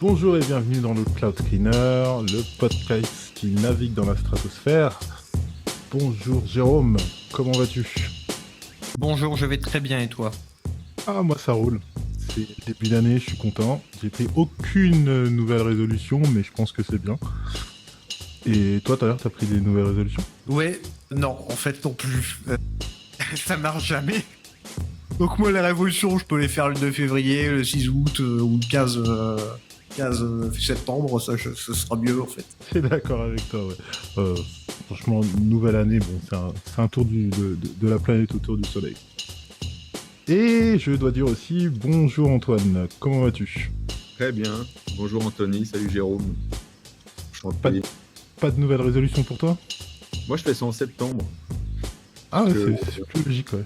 Bonjour et bienvenue dans le Cloud Cleaner, le podcast qui navigue dans la stratosphère. Bonjour Jérôme, comment vas-tu? Bonjour, je vais très bien et toi? Ah, moi ça roule. C'est le début d'année, je suis content. J'ai pris aucune nouvelle résolution, mais je pense que c'est bien. Et toi, d'ailleurs, t'as pris des nouvelles résolutions? Ouais, non, en fait non plus. Ça marche jamais. Donc moi, les révolutions, je peux les faire le 2 février, le 6 août ou le 15 septembre, ce sera mieux en fait. Je suis d'accord avec toi, ouais. Franchement, nouvelle année, bon, c'est un tour de la planète autour du soleil. Et je dois dire aussi, bonjour Antoine, comment vas-tu? Très bien. Bonjour Anthony, salut Jérôme. Pas, Enchanté. pas de nouvelles résolutions pour toi? Moi, je fais ça en septembre. Ah ouais, Parce que c'est plus logique, ouais.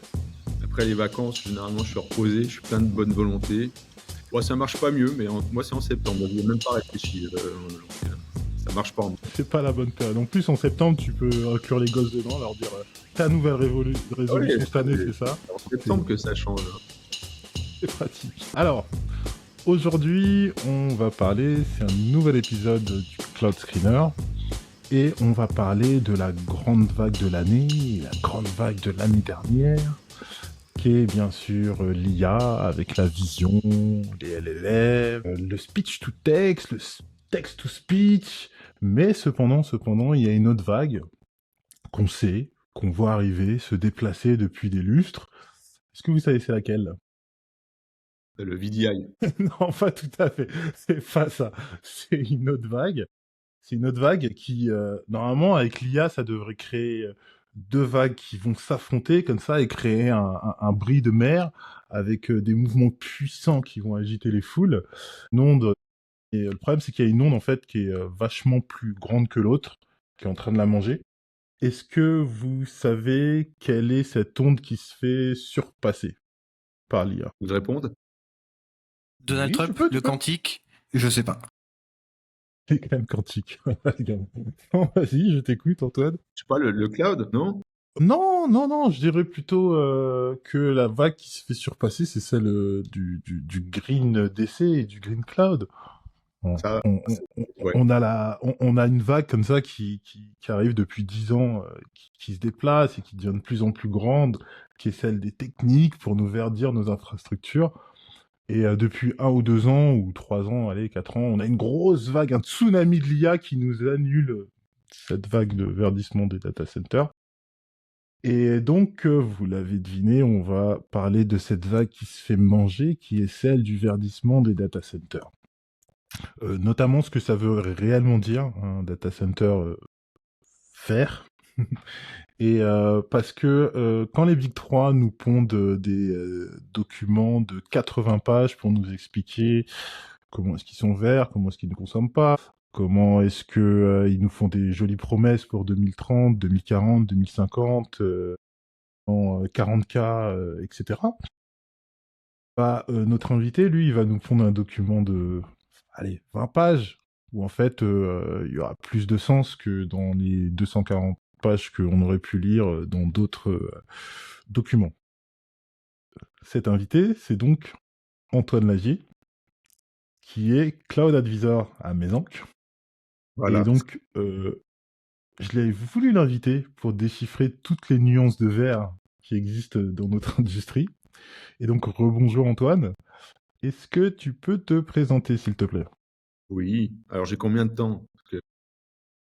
après les vacances, généralement, je suis reposé, je suis plein de bonne volonté. Bon, ça marche pas mieux, mais moi, c'est en septembre. Donc, je n'ai même pas réfléchi. Ça marche pas en moi. C'est pas la bonne période. En plus, en septembre, tu peux inclure les gosses dedans, leur dire ta nouvelle Ah oui, résolution cette année, c'est ça. c'est en septembre que ça change. C'est pratique. Alors, aujourd'hui, on va parler, c'est un nouvel épisode du Cloud Screener. Et on va parler de la grande vague de l'année, la grande vague de l'année dernière, qui est bien sûr l'IA avec la vision, les LLM, le speech to text, le text to speech. Mais cependant, il y a une autre vague qu'on sait, qu'on voit arriver, se déplacer depuis des lustres. Est-ce que vous savez c'est laquelle? Le VDI. Non, pas tout à fait. C'est pas ça. C'est une autre vague. C'est une autre vague qui, normalement, avec l'IA, ça devrait créer deux vagues qui vont s'affronter comme ça et créer un bris de mer avec des mouvements puissants qui vont agiter les foules. Une onde. Et le problème, c'est qu'il y a une onde en fait qui est vachement plus grande que l'autre, qui est en train de la manger. Est-ce que vous savez quelle est cette onde qui se fait surpasser par l'IA? Vous répondez? Donald Oui, tu Trump, peux, tu le peux. quantique, je sais pas. C'est quand même quantique. Non, vas-y, je t'écoute, Antoine. Je sais pas, le cloud, non? Non, non, non, je dirais plutôt que la vague qui se fait surpasser, c'est celle du Green DC et du Green Cloud. On, Ça, on- ouais. on a une vague comme ça qui arrive depuis 10 ans, qui se déplace et qui devient de plus en plus grande, qui est celle des techniques pour nous verdir nos infrastructures. Et depuis 1 ou 2 ans, ou 3 ans, allez, 4 ans, on a une grosse vague, un tsunami de l'IA qui nous annule cette vague de verdissement des data centers. Et donc, vous l'avez deviné, on va parler de cette vague qui se fait manger, qui est celle du verdissement des data centers. Notamment ce que ça veut réellement dire, un data center vert. Et parce que quand les Big 3 nous pondent des documents de 80 pages pour nous expliquer comment est-ce qu'ils sont verts, comment est-ce qu'ils ne consomment pas, comment est-ce que ils nous font des jolies promesses pour 2030, 2040, 2050, en 40K, etc. Bah, notre invité, lui, il va nous fondre un document de, allez, 20 pages, où en fait, il y aura plus de sens que dans les 240 pages qu'on aurait pu lire dans d'autres documents. Cet invité, c'est donc Antoine Lagier, qui est Cloud Advisor à Mézenc. Et Voilà. donc, je l'ai voulu l'inviter pour déchiffrer toutes les nuances de vert qui existent dans notre industrie. Et donc, rebonjour Antoine. Est-ce que tu peux te présenter, s'il te plaît? Oui. Alors, j'ai combien de temps? Parce que,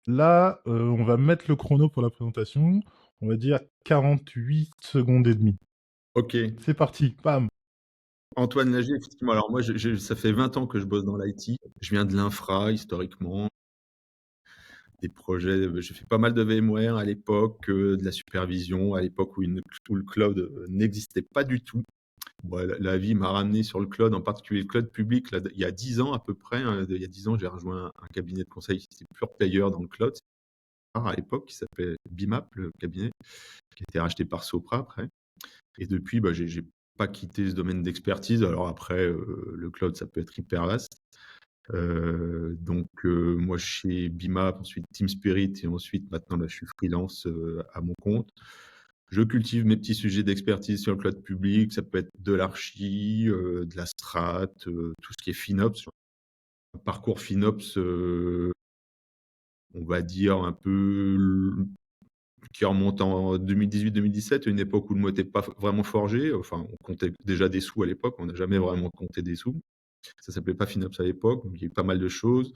Là, on va mettre le chrono pour la présentation. On va dire 48 secondes et demie. ok. C'est parti, bam. Antoine Lagier, effectivement. Alors, moi, ça fait 20 ans que je bosse dans l'IT. Je viens de l'infra, historiquement. Des projets, j'ai fait pas mal de VMware à l'époque, de la supervision, à l'époque où le cloud n'existait pas du tout. Bon, la vie m'a ramené sur le cloud, en particulier le cloud public. Là, il y a 10 ans à peu près, il y a 10 ans, j'ai rejoint un cabinet de conseil qui était pure player dans le cloud. C'était rare à l'époque, qui s'appelait BIMAP, le cabinet, qui a été racheté par Sopra après. Et depuis, j'ai pas quitté ce domaine d'expertise. Alors après, le cloud, ça peut être hyper vaste. Moi chez BIMAP, ensuite Team Spirit et ensuite maintenant là je suis freelance à mon compte. Je cultive mes petits sujets d'expertise sur le cloud public, ça peut être de l'archi, de la strat, tout ce qui est FinOps. un parcours FinOps, on va dire un peu qui remonte en 2018-2017, une époque où le mot n'était pas vraiment forgé. Enfin, on comptait déjà des sous à l'époque, on n'a jamais vraiment compté des sous. Ça s'appelait pas FinOps à l'époque, donc il y a eu pas mal de choses.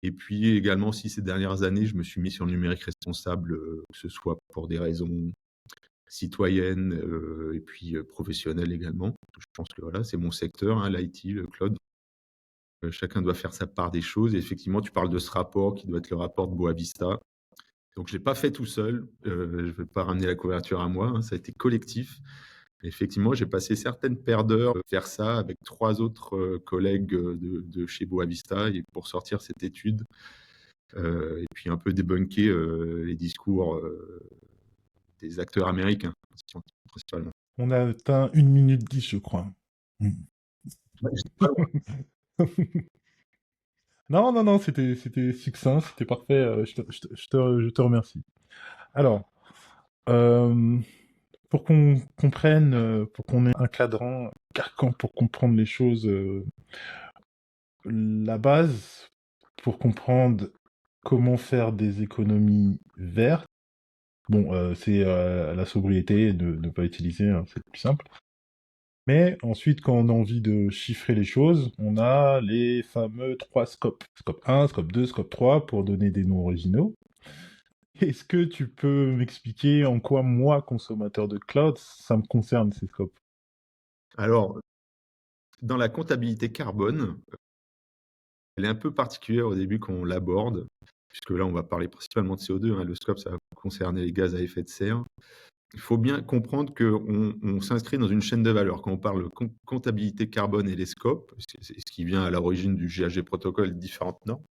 Et puis également, si ces dernières années, je me suis mis sur le numérique responsable, que ce soit pour des raisons citoyennes et puis professionnelles également. Je pense que voilà, c'est mon secteur, hein, l'IT, le cloud. Chacun doit faire sa part des choses. Et effectivement, tu parles de ce rapport qui doit être le rapport de Boavista. Donc, je ne l'ai pas fait tout seul. Je ne vais pas ramener la couverture à moi. Hein, ça a été collectif. Et effectivement, j'ai passé certaines paires d'heures à faire ça avec 3 autres collègues de chez Boavista et pour sortir cette étude. Et puis un peu débunker les discours des acteurs américains, principalement. On a atteint 1 minute 10, je crois. Ouais, je sais pas, Non, non, non, c'était succinct, c'était parfait. Je te remercie. Alors, euh, pour qu'on comprenne, pour qu'on ait un cadran carcan pour comprendre les choses, la base pour comprendre comment faire des économies vertes, bon, c'est la sobriété, de ne pas utiliser, hein, c'est le plus simple. Mais ensuite, quand on a envie de chiffrer les choses, on a les fameux 3 scopes. Scope 1, scope 2, scope 3, pour donner des noms originaux. Est-ce que tu peux m'expliquer en quoi, moi, consommateur de cloud, ça me concerne, ces scopes? Alors, dans la comptabilité carbone, elle est un peu particulière au début quand on l'aborde, puisque là, on va parler principalement de CO2. Hein, le scope, ça va concerner les gaz à effet de serre. Il faut bien comprendre qu'on s'inscrit dans une chaîne de valeur. Quand on parle de comptabilité carbone et les scopes, c'est ce qui vient à l'origine du GHG protocole et de différentes normes,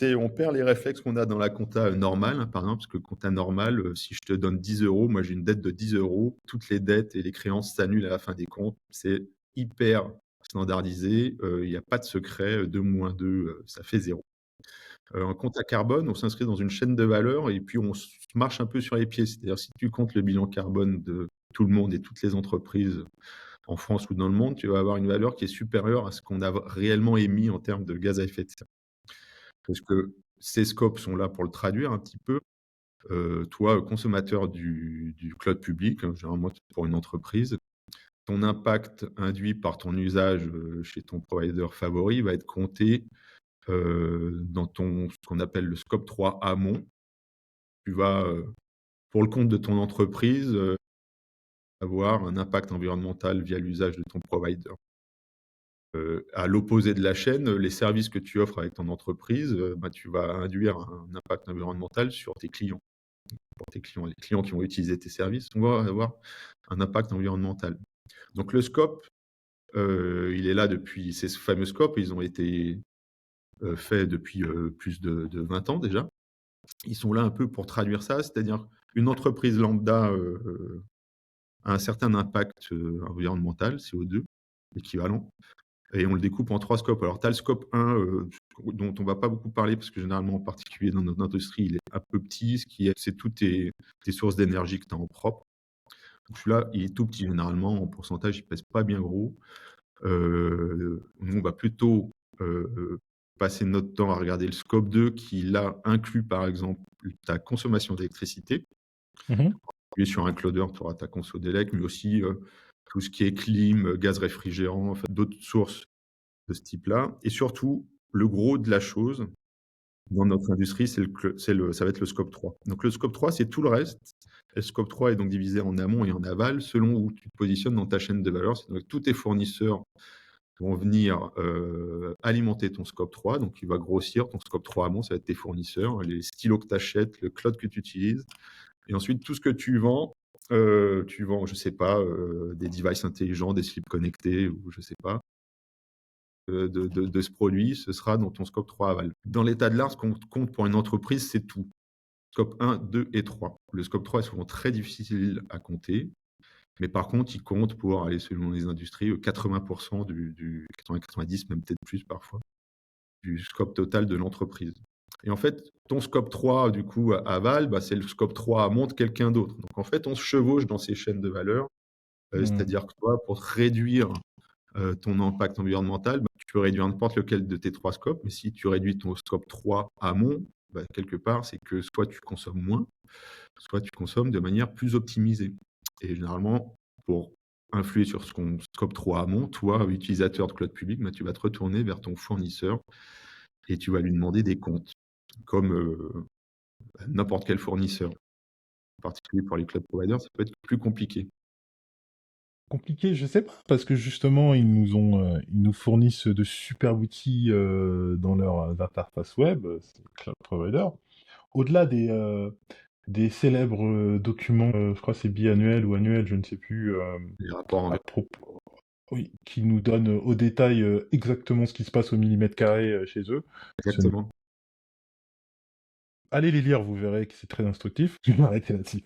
on perd les réflexes qu'on a dans la compta normale, hein, par exemple, parce que compta normale, si je te donne 10 euros, moi j'ai une dette de 10 euros, toutes les dettes et les créances s'annulent à la fin des comptes. C'est hyper standardisé, il n'y a pas de secret, 2 moins 2, ça fait 0. En compta carbone, on s'inscrit dans une chaîne de valeur et puis on marche un peu sur les pieds. C'est-à-dire, si tu comptes le bilan carbone de tout le monde et toutes les entreprises en France ou dans le monde, tu vas avoir une valeur qui est supérieure à ce qu'on a réellement émis en termes de gaz à effet de serre. Parce que ces scopes sont là pour le traduire un petit peu. Toi, consommateur du cloud public, hein, généralement pour une entreprise, ton impact induit par ton usage chez ton provider favori va être compté dans ce qu'on appelle le scope 3 amont. Tu vas, pour le compte de ton entreprise, avoir un impact environnemental via l'usage de ton provider. À l'opposé de la chaîne, les services que tu offres avec ton entreprise, tu vas induire un impact environnemental sur tes clients. Pour tes clients, les clients qui vont utiliser tes services vont avoir un impact environnemental. Donc le scope, il est là depuis ces fameux scopes, ils ont été faits depuis plus de 20 ans déjà. Ils sont là un peu pour traduire ça, c'est-à-dire une entreprise lambda a un certain impact environnemental, CO2, équivalent, et on le découpe en 3 scopes. Alors, tu as le scope 1, dont on ne va pas beaucoup parler, parce que généralement, en particulier dans notre industrie, il est un peu petit, c'est toutes tes sources d'énergie que tu as en propre. Donc, celui-là, il est tout petit, généralement, en pourcentage, il ne pèse pas bien gros. Nous, on va plutôt passer notre temps à regarder le scope 2, qui, là, inclut, par exemple, ta consommation d'électricité. Mhm. Tu es sur un cloudeur, tu auras ta conso d'élec, mais aussi tout ce qui est clim, gaz réfrigérant, en fait, d'autres sources de ce type-là. Et surtout, le gros de la chose dans notre industrie, ça va être le scope 3. Donc le scope 3, c'est tout le reste. Et le scope 3 est donc divisé en amont et en aval selon où tu te positionnes dans ta chaîne de valeur. C'est donc tous tes fournisseurs vont venir alimenter ton scope 3. Donc tu vas grossir ton scope 3 amont, ça va être tes fournisseurs, les stylos que tu achètes, le cloud que tu utilises. Et ensuite, tout ce que tu vends, je sais pas, des devices intelligents, des slips connectés, ou je sais pas, de ce produit, ce sera dans ton scope 3 aval. Dans l'état de l'art, ce qu'on compte pour une entreprise, c'est tout. Scope 1, 2 et 3. Le scope 3 est souvent très difficile à compter, mais par contre, il compte pour aller, selon les industries, 80% 90, même peut-être plus parfois, du scope total de l'entreprise. Et en fait, ton scope 3, du coup, aval, c'est le scope 3 amont de quelqu'un d'autre. Donc, en fait, on se chevauche dans ces chaînes de valeur. C'est-à-dire que toi, pour réduire ton impact environnemental, tu peux réduire n'importe lequel de tes 3 scopes. Mais si tu réduis ton scope 3 amont, quelque part, c'est que soit tu consommes moins, soit tu consommes de manière plus optimisée. Et généralement, pour influer sur ce qu'on scope 3 amont, toi, utilisateur de cloud public, tu vas te retourner vers ton fournisseur et tu vas lui demander des comptes, comme n'importe quel fournisseur. En particulier pour les cloud providers, ça peut être plus compliqué. Compliqué, je sais pas, parce que justement, ils nous fournissent de super outils dans leurs interfaces web, c'est Cloud Provider. Au-delà des célèbres documents, je crois que c'est biannuel ou annuel, je ne sais plus, Les rapports à envers. propos, oui, qui nous donnent au détail exactement ce qui se passe au millimètre carré chez eux. Exactement. Allez les lire, vous verrez que c'est très instructif. Je vais m'arrêter là-dessus.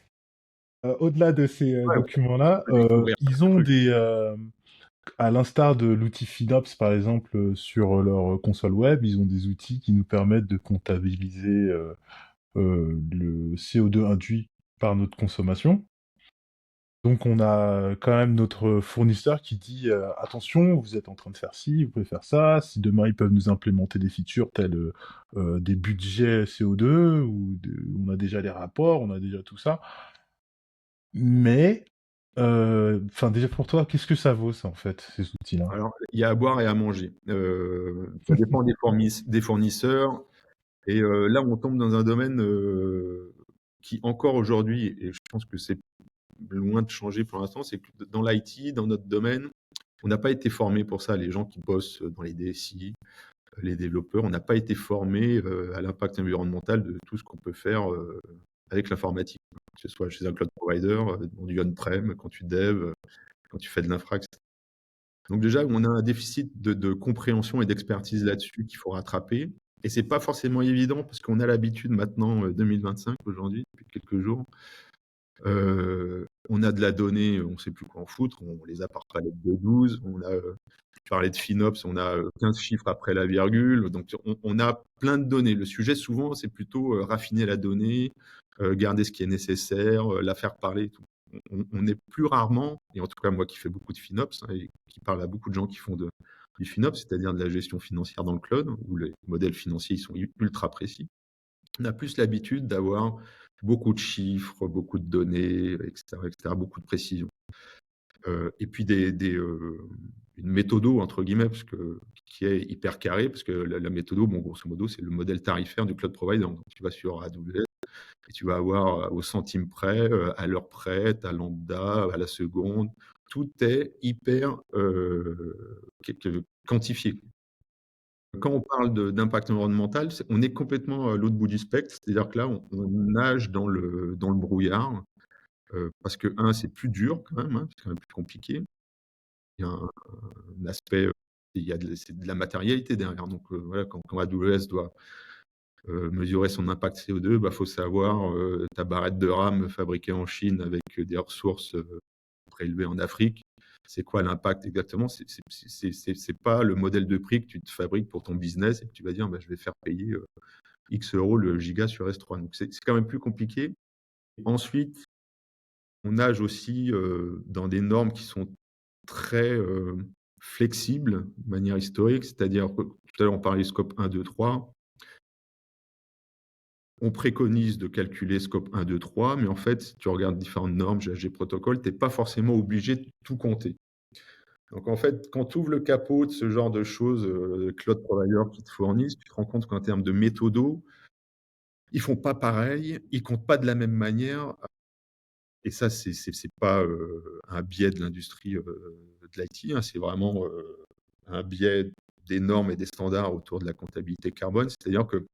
Au-delà de ces Ouais, documents-là, on peut découvrir ils plein de ont trucs. à l'instar de l'outil FinOps par exemple sur leur console web, ils ont des outils qui nous permettent de comptabiliser le CO2 induit par notre consommation. Donc on a quand même notre fournisseur qui dit attention, vous êtes en train de faire ci, vous pouvez faire ça. Si demain ils peuvent nous implémenter des features telles des budgets CO2 on a déjà les rapports, on a déjà tout ça. Mais enfin déjà pour toi, qu'est-ce que ça vaut ça en fait ces outils-là? Alors, il y a à boire et à manger. Ça dépend des fournisseurs. Et là, on tombe dans un domaine qui encore aujourd'hui, et je pense que c'est loin de changer pour l'instant, c'est que dans l'IT, dans notre domaine, on n'a pas été formé pour ça. Les gens qui bossent dans les DSI, les développeurs, on n'a pas été formés à l'impact environnemental de tout ce qu'on peut faire avec l'informatique, que ce soit chez un cloud provider, dans du on-prem, quand tu dev, quand tu fais de l'infra, etc. Donc déjà, on a un déficit de compréhension et d'expertise là-dessus qu'il faut rattraper. Et c'est pas forcément évident parce qu'on a l'habitude maintenant, 2025 aujourd'hui, depuis quelques jours, on a de la donnée, on ne sait plus quoi en foutre, on les a par palette de 12, on a, tu parlais de FinOps, on a 15 chiffres après la virgule, donc on a plein de données. Le sujet souvent, c'est plutôt raffiner la donnée, garder ce qui est nécessaire, la faire parler et tout. On est plus rarement, et en tout cas moi qui fais beaucoup de FinOps, et qui parle à beaucoup de gens qui font du FinOps, c'est-à-dire de la gestion financière dans le cloud, où les modèles financiers ils sont ultra précis. On a plus l'habitude d'avoir beaucoup de chiffres, beaucoup de données, etc., beaucoup de précision. Et puis une méthodo, entre guillemets, qui est hyper carrée, parce que la méthodo, bon, grosso modo, c'est le modèle tarifaire du cloud provider. Donc, tu vas sur AWS et tu vas avoir au centime près, à l'heure près, à lambda, à la seconde. Tout est hyper quantifié. Quand on parle d'impact environnemental, on est complètement à l'autre bout du spectre, c'est-à-dire que là, on nage dans le brouillard, parce que, c'est plus dur quand même, c'est quand même plus compliqué. Il y a un aspect, c'est de la matérialité derrière. Donc voilà, quand AWS doit mesurer son impact CO2, faut savoir ta barrette de RAM fabriquée en Chine avec des ressources prélevées en Afrique. C'est quoi l'impact exactement? C'est pas le modèle de prix que tu te fabriques pour ton business et que tu vas dire je vais faire payer X euros le giga sur S3. Donc c'est quand même plus compliqué. Ensuite, on nage aussi dans des normes qui sont très flexibles de manière historique, c'est-à-dire que tout à l'heure on parlait scope 1, 2, 3. On préconise de calculer scope 1, 2, 3, mais en fait, si tu regardes différentes normes, GHG protocole, tu n'es pas forcément obligé de tout compter. Donc en fait, quand tu ouvres le capot de ce genre de choses, cloud provider qui te fournissent, tu te rends compte qu'en termes de méthodo, ils font pas pareil, ils comptent pas de la même manière. Et ça, c'est pas un biais de l'industrie de l'IT, c'est vraiment un biais des normes et des standards autour de la comptabilité carbone. C'est-à-dire que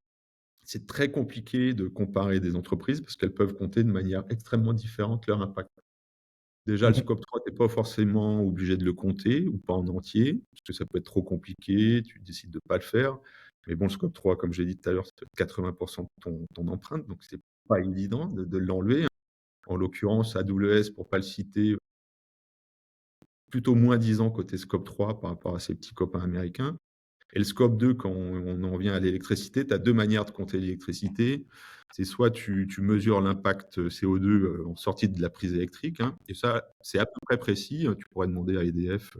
c'est très compliqué de comparer des entreprises parce qu'elles peuvent compter de manière extrêmement différente leur impact. Déjà, le scope 3, tu n'es pas forcément obligé de le compter ou pas en entier, parce que ça peut être trop compliqué, tu décides de ne pas le faire. Mais bon, le scope 3, comme j'ai dit tout à l'heure, c'est 80% de ton empreinte, donc c'est pas évident de l'enlever. En l'occurrence, AWS, pour ne pas le citer, plutôt moins 10 ans côté scope 3 par rapport à ses petits copains américains. Et le scope 2, quand on en vient à l'électricité, tu as deux manières de compter l'électricité. C'est soit tu mesures l'impact CO2 en sortie de la prise électrique, et ça, c'est à peu près précis. Tu pourrais demander à EDF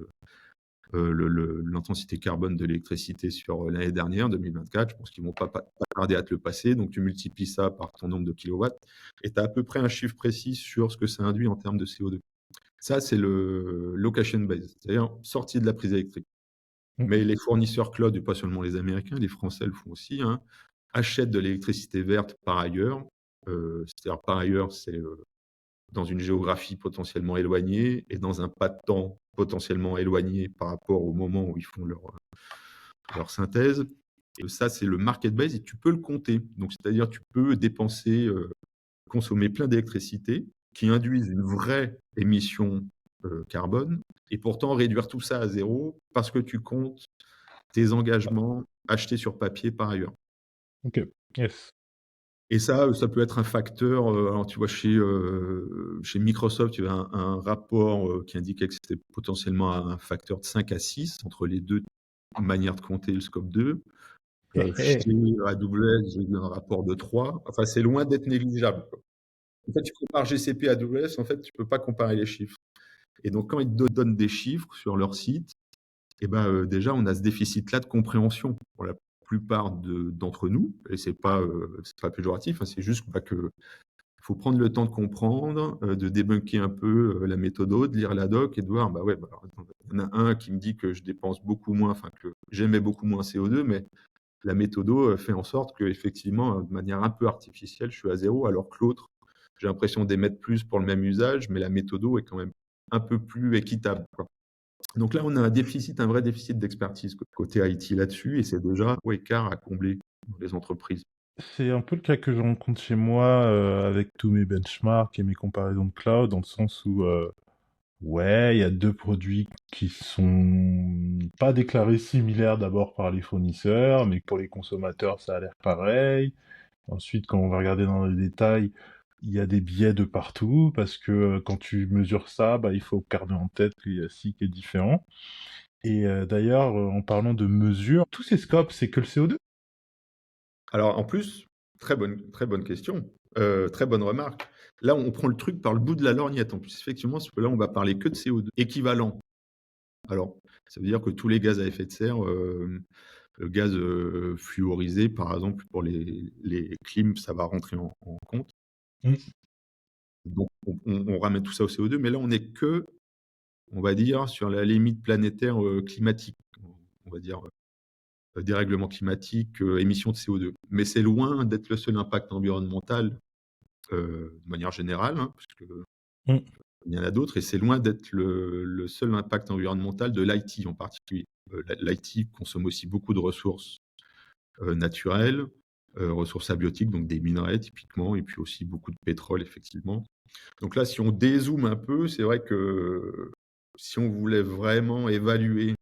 l'intensité carbone de l'électricité sur l'année dernière, 2024. Je pense qu'ils vont pas tarder à te le passer. Donc, tu multiplies ça par ton nombre de kilowatts et tu as à peu près un chiffre précis sur ce que ça induit en termes de CO2. Ça, c'est le location base, c'est-à-dire sortie de la prise électrique. Mais les fournisseurs cloud, et pas seulement les Américains, les Français le font aussi, hein, achètent de l'électricité verte par ailleurs. C'est-à-dire par ailleurs, c'est dans une géographie potentiellement éloignée et dans un pas de temps potentiellement éloigné par rapport au moment où ils font leur synthèse. Et ça, c'est le market base et tu peux le compter. Donc, c'est-à-dire tu peux dépenser, consommer plein d'électricité qui induisent une vraie émission carbone et pourtant réduire tout ça à zéro parce que tu comptes tes engagements achetés sur papier par ailleurs. Ok, yes. Et ça peut être un facteur. Alors, tu vois, chez Microsoft, il y avait un rapport qui indiquait que c'était potentiellement un facteur de 5 à 6 entre les deux manières de compter le scope 2. Chez AWS, j'ai eu un rapport de 3. Enfin, c'est loin d'être négligeable, quoi. En fait, tu compares GCP à AWS, en fait, tu peux pas comparer les chiffres. Et donc, quand ils te donnent des chiffres sur leur site, eh ben, déjà, on a ce déficit-là de compréhension pour la plupart d'entre nous. Et c'est pas péjoratif, hein, c'est juste que faut prendre le temps de comprendre, de débunker un peu la méthode, de lire la doc et de voir, bah ouais, il y en a un qui me dit que je dépense beaucoup moins, enfin que j'émets beaucoup moins CO2, mais la méthode fait en sorte que effectivement, de manière un peu artificielle, je suis à zéro, alors que l'autre, j'ai l'impression d'émettre plus pour le même usage, mais la méthode est quand même un peu plus équitable, quoi. Donc là, on a un vrai déficit d'expertise côté IT là-dessus, et c'est déjà écart à combler dans les entreprises. C'est un peu le cas que je rencontre chez moi avec tous mes benchmarks et mes comparaisons de cloud, dans le sens où, ouais, il y a deux produits qui sont pas déclarés similaires d'abord par les fournisseurs, mais pour les consommateurs, ça a l'air pareil. Ensuite, quand on va regarder dans les détails, il y a des biais de partout, parce que quand tu mesures ça, bah, il faut garder en tête qu'il y a ci qui est différent. Et d'ailleurs, en parlant de mesures, tous ces scopes, c'est que le CO2? Alors, en plus, très bonne question, très bonne remarque. Là, on prend le truc par le bout de la lorgnette. En plus, effectivement, parce que là, on va parler que de CO2 équivalent. Alors, ça veut dire que tous les gaz à effet de serre, le gaz fluorisé, par exemple, pour les clims, ça va rentrer en compte. Mm. Donc, on ramène tout ça au CO2, mais là, on n'est que, on va dire, sur la limite planétaire climatique, on va dire, dérèglement climatique, émissions de CO2. Mais c'est loin d'être le seul impact environnemental de manière générale, hein, parce que Mm. il y en a d'autres, et c'est loin d'être le seul impact environnemental de l'IT en particulier. L'IT consomme aussi beaucoup de ressources naturelles, ressources abiotiques, donc des minerais typiquement, et puis aussi beaucoup de pétrole, effectivement. Donc là, si on dézoome un peu, c'est vrai que si on voulait vraiment évaluer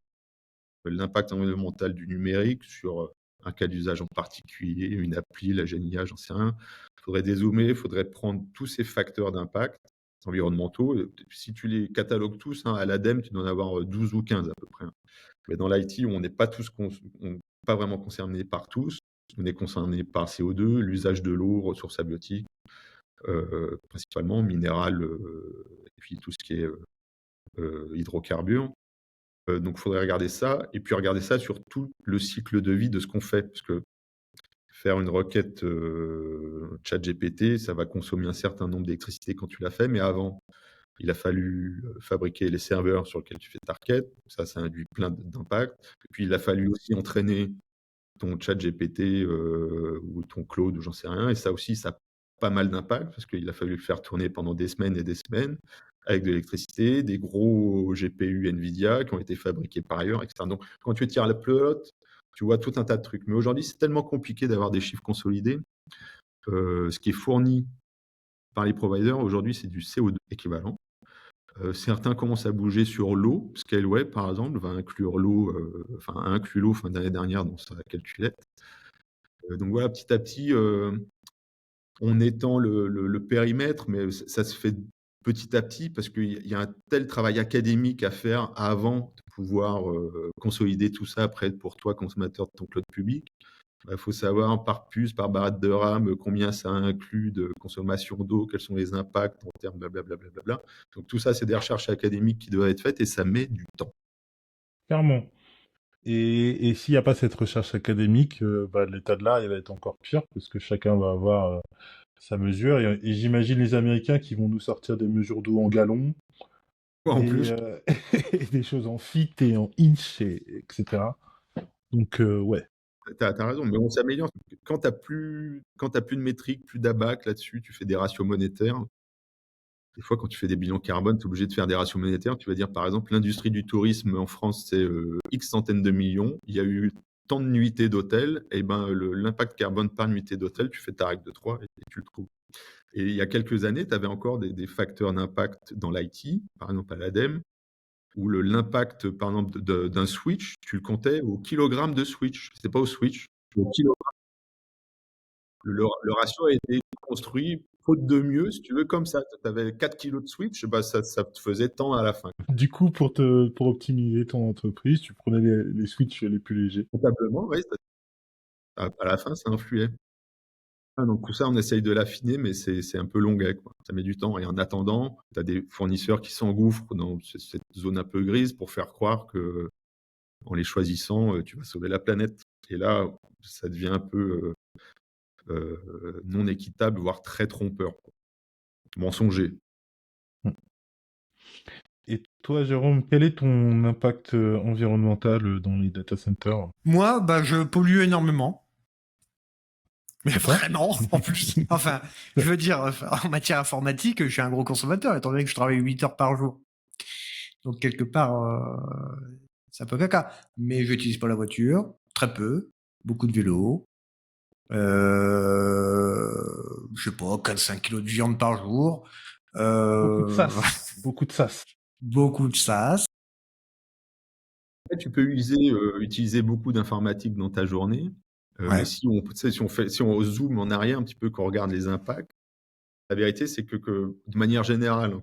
l'impact environnemental du numérique sur un cas d'usage en particulier, une appli, la GNIA, j'en sais rien, il faudrait dézoomer, il faudrait prendre tous ces facteurs d'impact environnementaux. Si tu les catalogues tous, hein, à l'ADEME, tu dois en avoir 12 ou 15 à peu près. Mais dans l'IT, on n'est pas pas vraiment concerné par tous. On est concerné par CO2, l'usage de l'eau, ressources abiotiques, principalement minéral, et puis tout ce qui est hydrocarbures. Donc, il faudrait regarder ça, et puis regarder ça sur tout le cycle de vie de ce qu'on fait. Parce que faire une requête ChatGPT, ça va consommer un certain nombre d'électricité quand tu l'as fait, mais avant, il a fallu fabriquer les serveurs sur lesquels tu fais ta requête. Ça induit plein d'impacts. Et puis, il a fallu aussi entraîner ton ChatGPT ou ton Claude, ou j'en sais rien. Et ça aussi, ça a pas mal d'impact, parce qu'il a fallu le faire tourner pendant des semaines et des semaines, avec de l'électricité, des gros GPU NVIDIA qui ont été fabriqués par ailleurs, etc. Donc, quand tu tires la pelote, tu vois tout un tas de trucs. Mais aujourd'hui, c'est tellement compliqué d'avoir des chiffres consolidés. Ce qui est fourni par les providers, aujourd'hui, c'est du CO2 équivalent. Certains commencent à bouger sur l'eau. Scaleway, par exemple, va inclure l'eau, a inclus l'eau fin d'année dernière dans sa calculette. Donc voilà, petit à petit, on étend le périmètre, mais ça se fait petit à petit, parce qu'il y a un tel travail académique à faire avant de pouvoir consolider tout ça après pour toi, consommateur de ton cloud public. Il faut savoir par puce, par barrette de RAM, combien ça inclut de consommation d'eau, quels sont les impacts en termes blablabla. Donc tout ça, c'est des recherches académiques qui doivent être faites, et ça met du temps. clairement. Et s'il n'y a pas cette recherche académique, l'état de l'art, il va être encore pire, parce que chacun va avoir sa mesure. Et j'imagine les Américains qui vont nous sortir des mesures d'eau en gallons, En et, plus, et des choses en feet et en inch, etc. Donc, ouais. t'as raison, mais on s'améliore. Quand t'as plus de métriques, plus d'abac là-dessus, tu fais des ratios monétaires. Des fois, quand tu fais des bilans carbone, tu es obligé de faire des ratios monétaires. Tu vas dire, par exemple, l'industrie du tourisme en France, c'est X centaines de millions. Il y a eu tant de nuitées d'hôtel. Et ben, l'impact carbone par nuitée d'hôtel, tu fais ta règle de 3 et tu le trouves. Et il y a quelques années, tu avais encore des facteurs d'impact dans l'IT, par exemple à l'ADEME, où l'impact, par exemple, d'un switch, tu le comptais au kilogramme de switch. C'est pas au switch, au kilogramme. Le ratio a été construit faute de mieux, si tu veux, comme ça. Tu avais 4 kilos de switch, bah ça te faisait tant à la fin. Du coup, pour optimiser ton entreprise, tu prenais les switches les plus légers. Comptablement, oui, à la fin, ça influait. Donc tout ça, on essaye de l'affiner, mais c'est un peu longuet, quoi. Ça met du temps. Et en attendant, tu as des fournisseurs qui s'engouffrent dans cette zone un peu grise pour faire croire que, en les choisissant, tu vas sauver la planète. Et là, ça devient un peu non équitable, voire très trompeur, quoi. Mensonger. Et toi, Jérôme, quel est ton impact environnemental dans les data centers? Moi, je pollue énormément. Mais D'accord. vraiment, en plus. Enfin, je veux dire, en matière informatique, je suis un gros consommateur, étant donné que je travaille 8 heures par jour. Donc, quelque part, c'est un peu caca. Mais je n'utilise pas la voiture, très peu, beaucoup de vélo. Je sais pas, 4-5 kilos de viande par jour. Beaucoup de sas. Beaucoup de sas. Beaucoup de sas. Tu peux utiliser beaucoup d'informatique dans ta journée, Ouais. mais si on zoome en arrière un petit peu, qu'on regarde les impacts, la vérité, c'est que de manière générale, hein,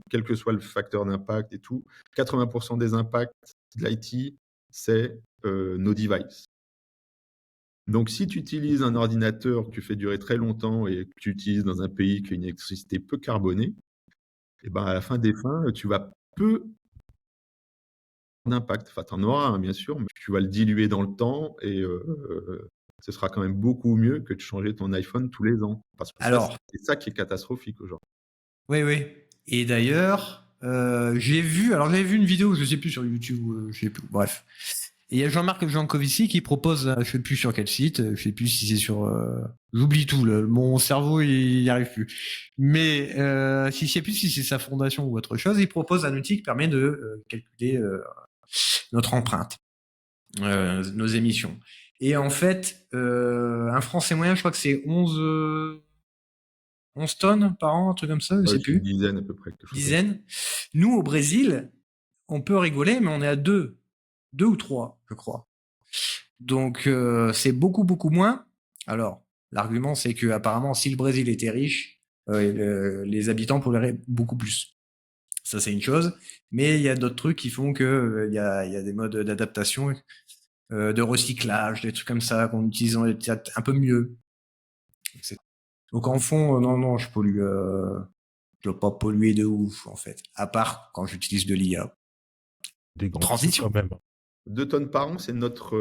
quel que soit le facteur d'impact et tout, 80% des impacts de l'IT, c'est nos devices. Donc, si tu utilises un ordinateur que tu fais durer très longtemps et que tu utilises dans un pays qui a une électricité peu carbonée, et ben à la fin des fins, tu vas peu d'impact. Enfin, tu en auras, hein, bien sûr, mais tu vas le diluer dans le temps et ce sera quand même beaucoup mieux que de changer ton iPhone tous les ans. Parce que c'est ça qui est catastrophique aujourd'hui. Oui. Et d'ailleurs, j'avais vu une vidéo, je sais plus sur YouTube, je sais plus, bref. Et il y a Jean-Marc Jancovici qui propose, je sais plus sur quel site, je sais plus si c'est sur, j'oublie tout, mon cerveau il y arrive plus. Mais si je sais plus si c'est sa fondation ou autre chose, il propose un outil qui permet de calculer notre empreinte, nos émissions. Et en fait, un Français moyen, je crois que c'est 11 tonnes par an, un truc comme ça, je sais plus. Une dizaine à peu près. Dizaine. Nous, au Brésil, on peut rigoler, mais on est à 2 ou 3, je crois. Donc, c'est beaucoup, beaucoup moins. Alors, l'argument, c'est que apparemment, si le Brésil était riche, les habitants pourraient beaucoup plus. Ça, c'est une chose. Mais il y a d'autres trucs qui font que il y a des modes d'adaptation, de recyclage, des trucs comme ça qu'on utilise un peu mieux. Donc en fond, non, je pollue. Je dois pas polluer de ouf en fait, à part quand j'utilise de l'IA. Des grands Transition quand même. 2 tonnes par an, c'est notre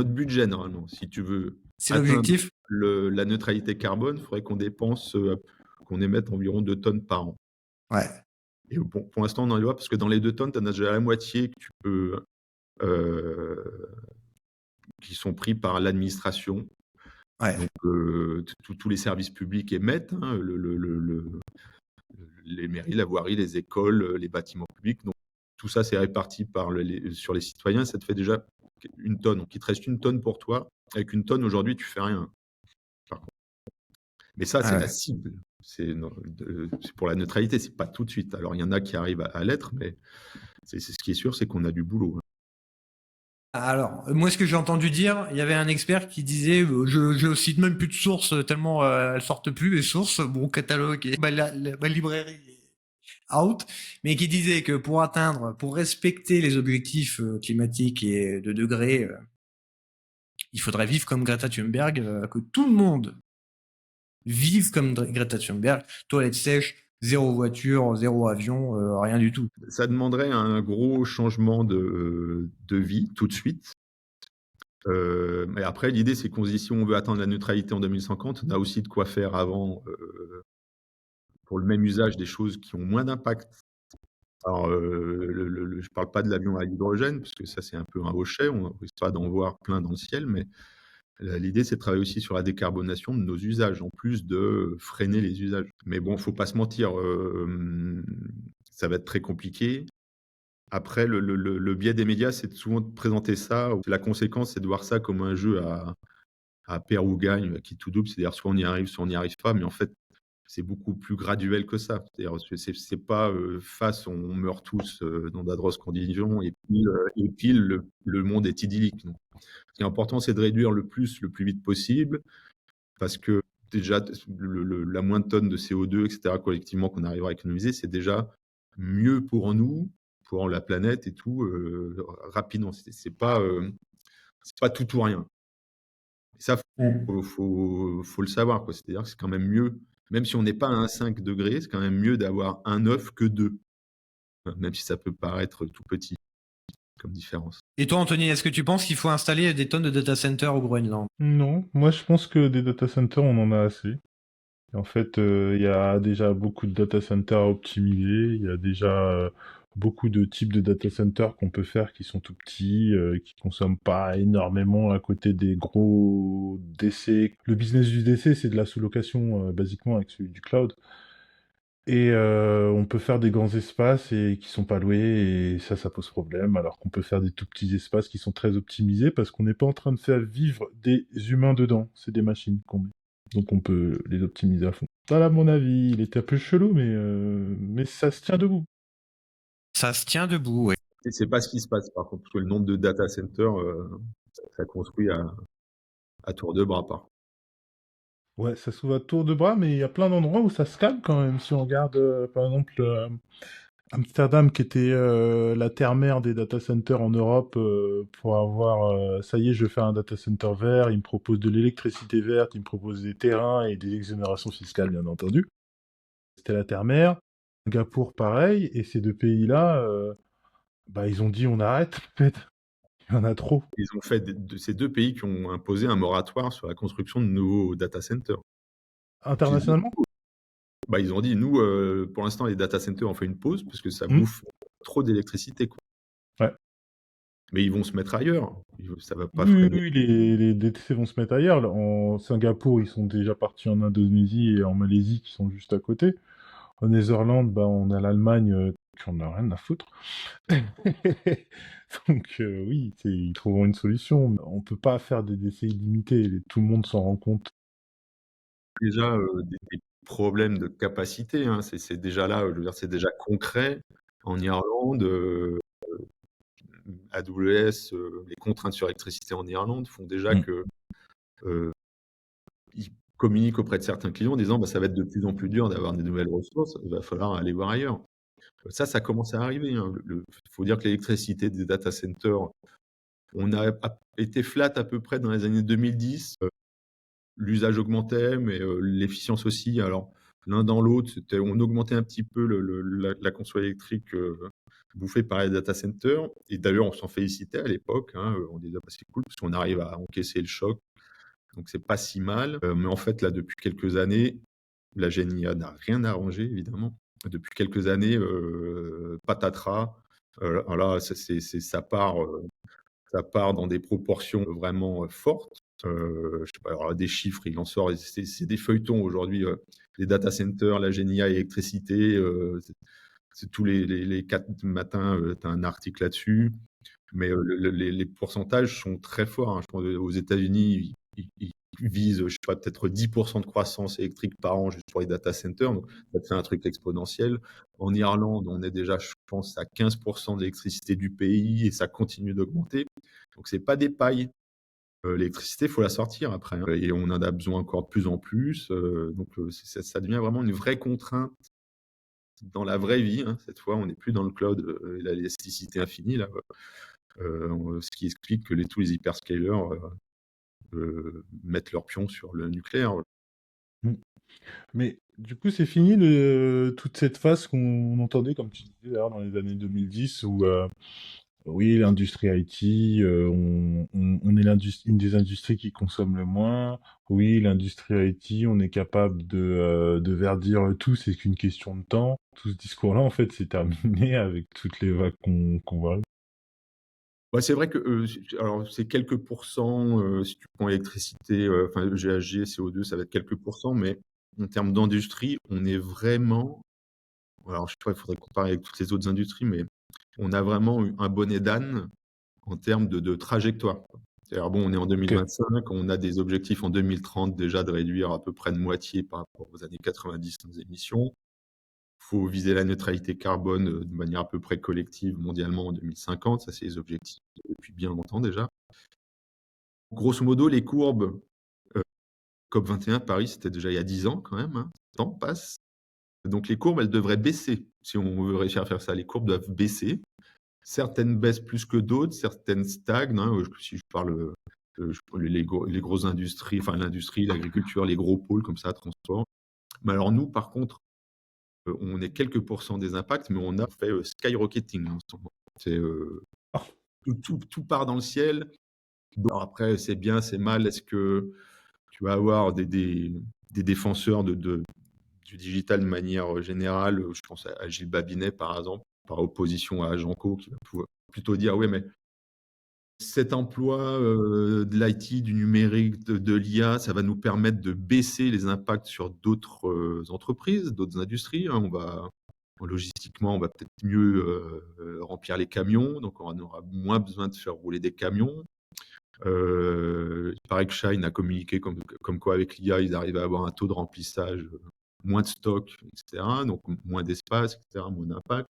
budget normalement. Si tu veux C'est atteindre l'objectif. la neutralité carbone, il faudrait qu'on émette environ 2 tonnes par an. Ouais. Et bon, pour l'instant, on en est loin parce que dans les 2 tonnes, tu en as déjà la moitié que tu peux, qui sont pris par l'administration. Ouais. Donc, tous les services publics émettent, hein, les mairies, la voirie, les écoles, les bâtiments publics. Donc, tout ça, c'est réparti sur les citoyens. Ça te fait déjà 1 tonne. Donc, il te reste 1 tonne pour toi. Avec 1 tonne, aujourd'hui, tu fais rien. Par contre. Mais ça, c'est la cible. C'est pour la neutralité. C'est pas tout de suite. Alors, il y en a qui arrivent à l'être, mais c'est ce qui est sûr, c'est qu'on a du boulot. Alors, moi, ce que j'ai entendu dire, il y avait un expert qui disait, je cite même plus de sources tellement elles sortent plus les sources, mon catalogue et ma librairie est out, mais qui disait que pour respecter les objectifs climatiques et de degrés, il faudrait vivre comme Greta Thunberg, que tout le monde vive comme Greta Thunberg, toilettes sèches, Zéro voiture, zéro avion, rien du tout. Ça demanderait un gros changement de vie tout de suite. Mais après, l'idée, c'est qu'on se dit, si on veut atteindre la neutralité en 2050, on a aussi de quoi faire avant, pour le même usage, des choses qui ont moins d'impact. Alors, je parle pas de l'avion à l'hydrogène, parce que ça, c'est un peu un hochet, on risque pas d'en voir plein dans le ciel, mais l'idée, c'est de travailler aussi sur la décarbonation de nos usages, en plus de freiner les usages. Mais bon, faut pas se mentir, ça va être très compliqué. Après, le biais des médias, c'est souvent de présenter ça. La conséquence, c'est de voir ça comme un jeu à perd ou gagne, qui tout double. C'est-à-dire, soit on y arrive, soit on n'y arrive pas. Mais en fait, c'est beaucoup plus graduel que ça. C'est-à-dire, c'est pas face, on meurt tous dans d'atroces conditions, et puis le monde est idyllique. Donc, ce qui est important, c'est de réduire le plus vite possible, parce que déjà, la moins de tonnes de CO2, etc., collectivement, qu'on arrivera à économiser, c'est déjà mieux pour nous, pour la planète et tout, rapidement. C'est pas tout ou rien. Et ça, faut le savoir, quoi. C'est-à-dire que c'est quand même mieux, même si on n'est pas à 1,5 degrés, c'est quand même mieux d'avoir 1,9 que 2, même si ça peut paraître tout petit comme différence. Et toi, Anthony, est-ce que tu penses qu'il faut installer des tonnes de data centers au Groenland? Non, moi je pense que des data centers, on en a assez. En fait, il y a déjà beaucoup de data centers à optimiser. Il y a déjà beaucoup de types de data centers qu'on peut faire qui sont tout petits, qui consomment pas énormément à côté des gros DC. Le business du DC, c'est de la sous-location, basiquement, avec celui du cloud. Et on peut faire des grands espaces et qui sont pas loués, et ça pose problème. Alors qu'on peut faire des tout petits espaces qui sont très optimisés parce qu'on n'est pas en train de faire vivre des humains dedans. C'est des machines qu'on met. Donc on peut les optimiser à fond. Voilà mon avis. Il était un peu chelou, mais ça se tient debout. Ça se tient debout, oui. Et c'est pas ce qui se passe, par contre, parce que le nombre de data centers, ça construit à tour de bras, par contre. Ouais, ça s'ouvre à tour de bras, mais il y a plein d'endroits où ça se calme quand même. Si on regarde, par exemple, Amsterdam, qui était la terre-mère des data centers en Europe, pour avoir, ça y est, je veux faire un data center vert, il me propose de l'électricité verte, il me propose des terrains et des exonérations fiscales, bien entendu. C'était la terre-mère. Singapour, pareil, et ces deux pays-là, bah, ils ont dit on arrête, en fait. Il y en a trop. Ils ont fait de ces deux pays qui ont imposé un moratoire sur la construction de nouveaux data centers. Internationalement? Bah, ils ont dit, nous, pour l'instant, les data centers, on fait une pause parce que ça Hmm. bouffe trop d'électricité, quoi. Ouais. Mais ils vont se mettre ailleurs. Ça va pas Oui, oui, freiner. oui, les DTC vont se mettre ailleurs. Là, en Singapour, ils sont déjà partis en Indonésie et en Malaisie, qui sont juste à côté. En Netherlands, bah, on a l'Allemagne, qui en a rien à foutre. Donc oui, ils trouveront une solution. On peut pas faire des décès illimités. Tout le monde s'en rend compte. Déjà, des problèmes de capacité, hein. C'est déjà là, je veux dire, c'est déjà concret. En Irlande, AWS, les contraintes sur l'électricité en Irlande font déjà que ils communiquent auprès de certains clients en disant, bah, ça va être de plus en plus dur d'avoir des nouvelles ressources, il va falloir aller voir ailleurs. Ça commence à arriver, hein. Faut dire que l'électricité des data centers, on a été flat à peu près dans les années 2010. L'usage augmentait, mais l'efficience aussi. Alors, l'un dans l'autre, on augmentait un petit peu la conso électrique bouffée par les data centers. Et d'ailleurs, on s'en félicitait à l'époque, hein. On disait, bah, c'est cool, parce qu'on arrive à encaisser le choc. Donc, c'est pas si mal. Mais en fait, là, depuis quelques années, la GNIA n'a rien arrangé, évidemment. Depuis quelques années, patatras. Voilà, ça part dans des proportions vraiment fortes. Je sais pas, alors des chiffres, il en sort, c'est des feuilletons aujourd'hui. Les data centers, la GNIA, l'électricité, c'est tous les 4 matins, tu as un article là-dessus. Mais les pourcentages sont très forts, hein. Je pense aux États-Unis, ils visent, je sais pas, peut-être 10% de croissance électrique par an juste pour les data centers. Donc, ça te fait un truc exponentiel. En Irlande, on est déjà, je pense, à 15% de l'électricité du pays et ça continue d'augmenter. Donc, c'est pas des pailles. L'électricité, il faut la sortir après, hein. Et on en a besoin encore de plus en plus. Donc, ça devient vraiment une vraie contrainte dans la vraie vie, hein. Cette fois, on n'est plus dans le cloud et l'élasticité infinie, là. Ce qui explique que tous les hyperscalers mettent leur pion sur le nucléaire. Mm. Mais du coup, c'est fini toute cette phase qu'on entendait, comme tu disais d'ailleurs, dans les années 2010, où oui, l'industrie IT, on est une des industries qui consomme le moins. Oui, l'industrie IT, on est capable de verdir tout, c'est qu'une question de temps. Tout ce discours-là, en fait, c'est terminé avec toutes les vagues qu'on voit. Ouais, c'est vrai que alors c'est quelques pourcents, si tu prends électricité, enfin GHG, CO2, ça va être quelques pourcents, mais en termes d'industrie, on est vraiment, alors je sais pas, il faudrait comparer avec toutes les autres industries, mais on a vraiment eu un bonnet d'âne en termes de trajectoire. C'est-à-dire, bon, on est en Ok. 2025, on a des objectifs en 2030 déjà de réduire à peu près de moitié par rapport aux années 90 nos émissions. Il faut viser la neutralité carbone de manière à peu près collective mondialement en 2050. Ça, c'est les objectifs depuis bien longtemps déjà. Grosso modo, les courbes, euh, COP21 Paris, c'était déjà il y a 10 ans quand même, hein. Le temps passe. Donc les courbes, elles devraient baisser. Si on veut réussir à faire ça, les courbes doivent baisser. Certaines baissent plus que d'autres, certaines stagnent, hein. Si je parle les grosses industries, enfin l'industrie, l'agriculture, les gros pôles comme ça, transport. Mais alors nous, par contre, on est quelques pourcents des impacts, mais on a fait skyrocketing en ce moment. C'est, tout part dans le ciel. Alors après, c'est bien, c'est mal. Est-ce que tu vas avoir des défenseurs du digital de manière générale? Je pense à Gilles Babinet, par exemple, par opposition à Agenco, qui va pouvoir plutôt dire, oui, mais cet emploi de l'IT, du numérique, de l'IA, ça va nous permettre de baisser les impacts sur d'autres entreprises, d'autres industries, hein. Logistiquement, on va peut-être mieux remplir les camions, donc on aura moins besoin de faire rouler des camions. Il paraît que Shine a communiqué comme quoi avec l'IA, ils arrivent à avoir un taux de remplissage, moins de stock, etc. Donc moins d'espace, etc., moins d'impact.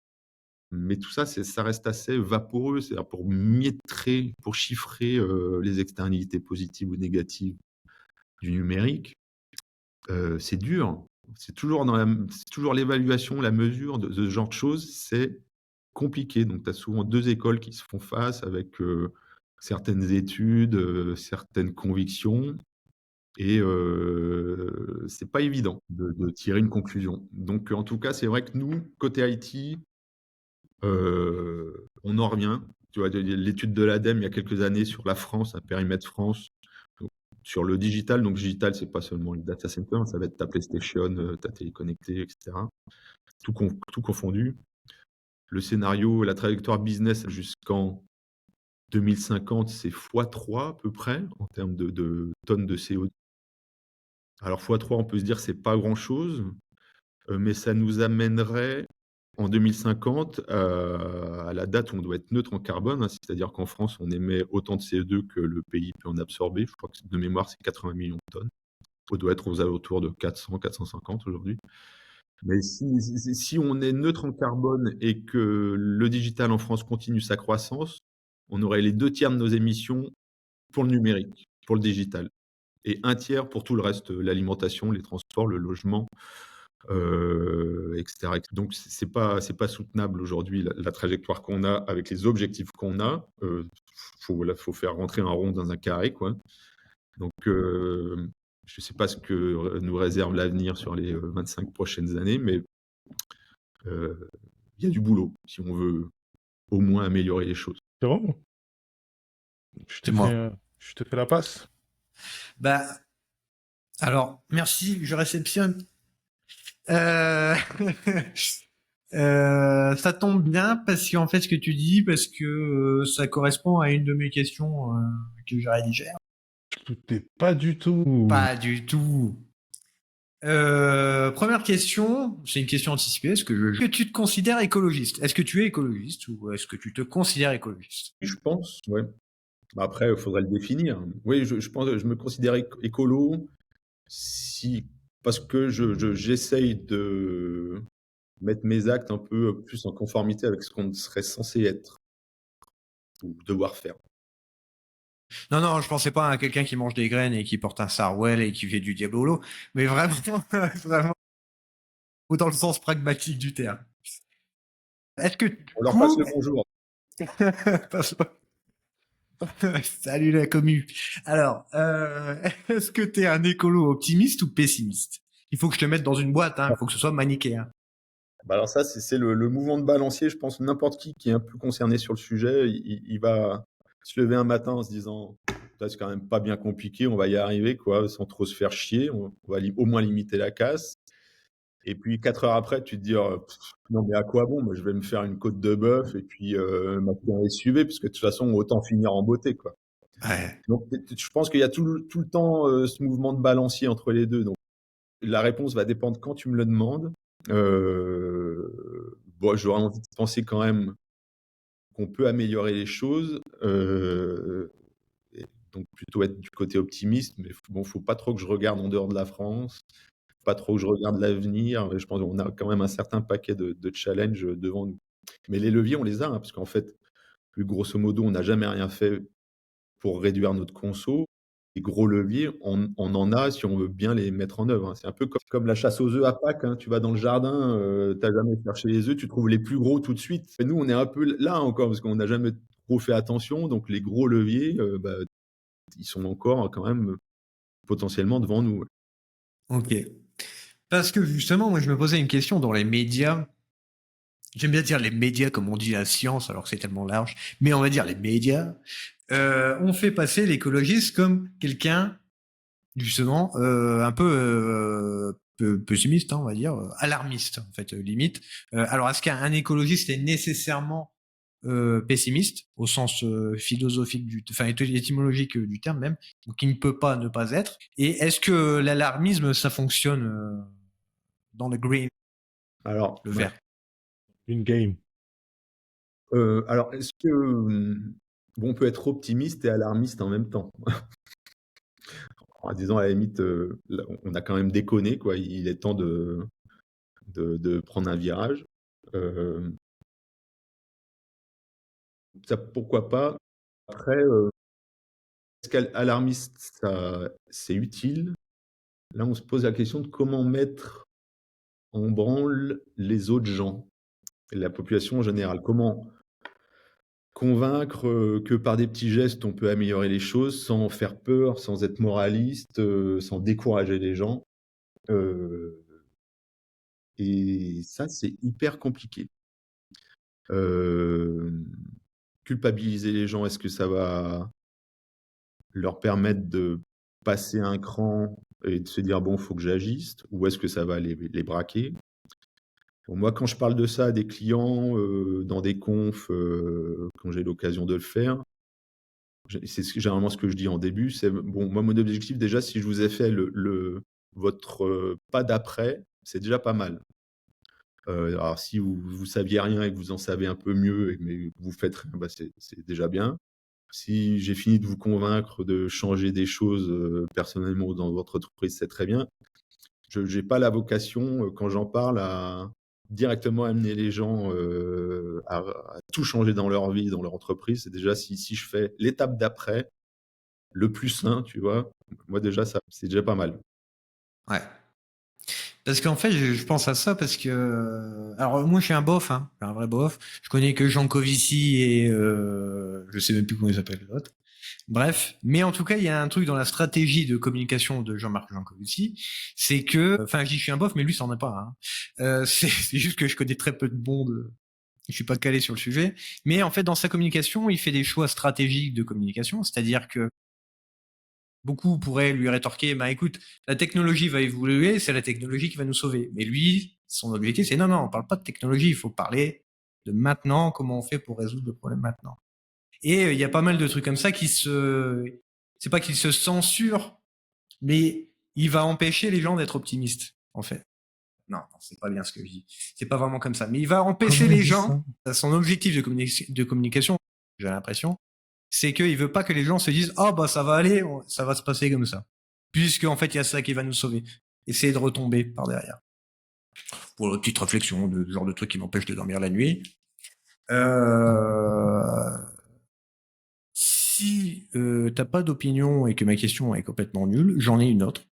Mais tout ça, ça reste assez vaporeux. C'est-à-dire pour mietrer, pour chiffrer les externalités positives ou négatives du numérique, c'est dur. C'est toujours l'évaluation, la mesure de ce genre de choses, c'est compliqué. Donc, tu as souvent deux écoles qui se font face avec certaines études, certaines convictions, et c'est pas évident de tirer une conclusion. Donc, en tout cas, c'est vrai que nous, côté IT, on en revient. Tu vois, l'étude de l'ADEME il y a quelques années sur la France, un périmètre France, donc, sur le digital. Donc, digital, c'est pas seulement le data center, ça va être ta PlayStation, ta télé connectée, etc. Tout confondu. Le scénario, la trajectoire business jusqu'en 2050, c'est x3 à peu près en termes de tonnes de CO2. Alors x3, on peut se dire c'est pas grand-chose, mais ça nous amènerait en 2050 à la date où on doit être neutre en carbone, hein, c'est-à-dire qu'en France, on émet autant de CO2 que le pays peut en absorber. Je crois que de mémoire, c'est 80 millions de tonnes. On doit être aux alentours de 400, 450 aujourd'hui. Mais si on est neutre en carbone et que le digital en France continue sa croissance, on aurait les 2 tiers de nos émissions pour le numérique, pour le digital, et 1 tiers pour tout le reste, l'alimentation, les transports, le logement, etc. Donc c'est pas soutenable aujourd'hui la trajectoire qu'on a avec les objectifs qu'on a. Faut faire rentrer un rond dans un carré, quoi. Donc je ne sais pas ce que nous réserve l'avenir sur les 25 prochaines années, mais il y a du boulot si on veut au moins améliorer les choses. Jérôme, C'est moi. je te fais la passe. Bah, alors, merci, je réceptionne. Euh... ça tombe bien parce qu'en fait ce que tu dis, parce que ça correspond à une de mes questions que j'ai rédigée. Je doutais pas du tout. Pas du tout. Première question, c'est une question anticipée. Est-ce que tu te considères écologiste? Est-ce que tu es écologiste ou est-ce que tu te considères écologiste? Je pense, ouais. Après, il faudrait le définir. Oui, je pense, je me considère écolo parce que j'essaye de mettre mes actes un peu plus en conformité avec ce qu'on serait censé être ou devoir faire. Non, non, je pensais pas à quelqu'un qui mange des graines et qui porte un sarouel et qui fait du diabolo, mais vraiment, vraiment, ou dans le sens pragmatique du terme. Est-ce que du On leur passe coup, le bonjour. salut la commu. Alors, est-ce que t'es un écolo optimiste ou pessimiste? il faut que je te mette dans une boîte, hein. Il faut que ce soit manichéen. Bah alors ça, c'est le mouvement de balancier. Je pense n'importe qui est un peu concerné sur le sujet, il va se lever un matin en se disant, c'est quand même pas bien compliqué, on va y arriver, quoi, sans trop se faire chier. On va au moins limiter la casse. Et puis 4 heures après, tu te dis, oh, non mais à quoi bon? Moi, je vais me faire une côte de bœuf et puis maintenant SUV, parce que de toute façon, autant finir en beauté, quoi. Ouais. Donc, je pense qu'il y a tout le temps ce mouvement de balancier entre les deux. Donc, la réponse va dépendre quand tu me le demandes. Bon, j'aurais envie de penser quand même qu'on peut améliorer les choses. Et donc, plutôt être du côté optimiste. Mais bon, faut pas trop que je regarde en dehors de la France. Pas trop que je regarde l'avenir. Je pense qu'on a quand même un certain paquet de challenges devant nous. Mais les leviers, on les a, hein, parce qu'en fait, plus grosso modo, on n'a jamais rien fait pour réduire notre conso. Les gros leviers, on en a si on veut bien les mettre en œuvre, hein. C'est un peu comme la chasse aux œufs à Pâques, hein. Tu vas dans le jardin, tu jamais cherché les œufs, tu trouves les plus gros tout de suite. Et nous, on est un peu là encore parce qu'on n'a jamais trop fait attention. Donc les gros leviers, bah, ils sont encore quand même potentiellement devant nous. Ok. Parce que justement, moi, je me posais une question dans les médias. J'aime bien dire les médias comme on dit la science, alors que c'est tellement large. Mais on va dire les médias. On fait passer l'écologiste comme quelqu'un, justement, un peu pessimiste, hein, on va dire, alarmiste, en fait, limite. Alors, est-ce qu'un écologiste est nécessairement pessimiste, au sens philosophique enfin étymologique du terme même, donc il ne peut pas ne pas être. Et est-ce que l'alarmisme, ça fonctionne dans le green, Alors, le ouais. vert? Une game. Alors, est-ce que bon, on peut être optimiste et alarmiste en même temps? En disant à la limite, là, on a quand même déconné, quoi. Il est temps de prendre un virage. Ça, pourquoi pas? Après, est-ce qu'alarmiste, ça, c'est utile? Là, on se pose la question de comment mettre en branle les autres gens, la population en général. Comment convaincre que par des petits gestes, on peut améliorer les choses sans faire peur, sans être moraliste, sans décourager les gens. Euh, et ça, c'est hyper compliqué. Culpabiliser les gens, est-ce que ça va leur permettre de passer un cran et de se dire bon, faut que j'agisse, ou est-ce que ça va les braquer? Bon, moi, quand je parle de ça à des clients, dans des confs, quand j'ai l'occasion de le faire, c'est généralement ce que je dis en début, c'est bon, moi, mon objectif, déjà, si je vous ai fait votre pas d'après, c'est déjà pas mal. Alors, si vous saviez rien et que vous en savez un peu mieux, mais que vous faites rien, bah, c'est déjà bien. Si j'ai fini de vous convaincre de changer des choses personnellement dans votre entreprise, c'est très bien. Je n'ai pas la vocation, quand j'en parle, à directement amener les gens à tout changer dans leur vie, dans leur entreprise. C'est déjà si je fais l'étape d'après, le plus sain, tu vois, moi déjà, ça, c'est déjà pas mal. Ouais. Parce qu'en fait, je pense à ça parce que, alors moi, je suis un bof, hein, un vrai bof. Je connais que Jean Covici et je sais même plus comment il s'appelle l'autre. Bref, mais en tout cas, il y a un truc dans la stratégie de communication de Jean-Marc Jancovici, c'est que, enfin, je dis je suis un bof, mais lui, c'en est pas. Hein. C'est juste que je connais très peu de monde. Je suis pas calé sur le sujet, mais en fait, dans sa communication, il fait des choix stratégiques de communication, c'est-à-dire que beaucoup pourraient lui rétorquer, bah écoute, la technologie va évoluer, c'est la technologie qui va nous sauver. Mais lui, son objectif, c'est non, non, on parle pas de technologie, il faut parler de maintenant, comment on fait pour résoudre le problème maintenant. Et il y a pas mal de trucs comme ça c'est pas qu'il se censure, mais il va empêcher les gens d'être optimistes, en fait. Non, c'est pas bien ce que je dis. C'est pas vraiment comme ça. Mais il va empêcher Comment il les dit gens, ça? son objectif de communication, j'ai l'impression, c'est qu'il veut pas que les gens se disent ah bah ça va aller, ça va se passer comme ça, puisque en fait il y a ça qui va nous sauver. Essayer de retomber par derrière. Pour une petite réflexion de genre de truc qui m'empêche de dormir la nuit. Si t'as pas d'opinion et que ma question est complètement nulle, j'en ai une autre.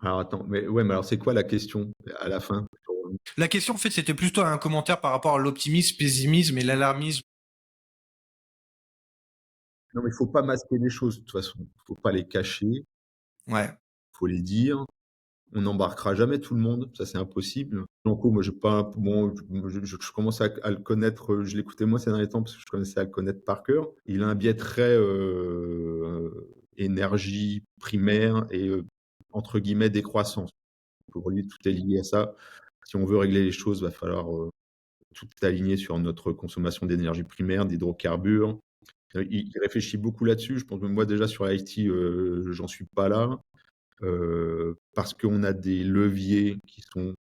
Alors attends, mais ouais, mais alors c'est quoi la question à la fin? La question en fait c'était plutôt un commentaire par rapport à l'optimisme, pessimisme et l'alarmisme. Non, mais il faut pas masquer les choses de toute façon. Il faut pas les cacher, Ouais. faut les dire. On n'embarquera jamais tout le monde, ça c'est impossible. Blanco, moi je commence à le connaître, je l'écoutais moi ces derniers temps parce que je commençais à le connaître par cœur. Il a un biais très énergie primaire et entre guillemets décroissance. Pour lui, tout est lié à ça. Si on veut régler les choses, il va falloir tout aligner sur notre consommation d'énergie primaire, d'hydrocarbures. Il réfléchit beaucoup là-dessus. Je pense que moi déjà sur l'IT, j'en suis pas là. Parce qu'on a des leviers qui sont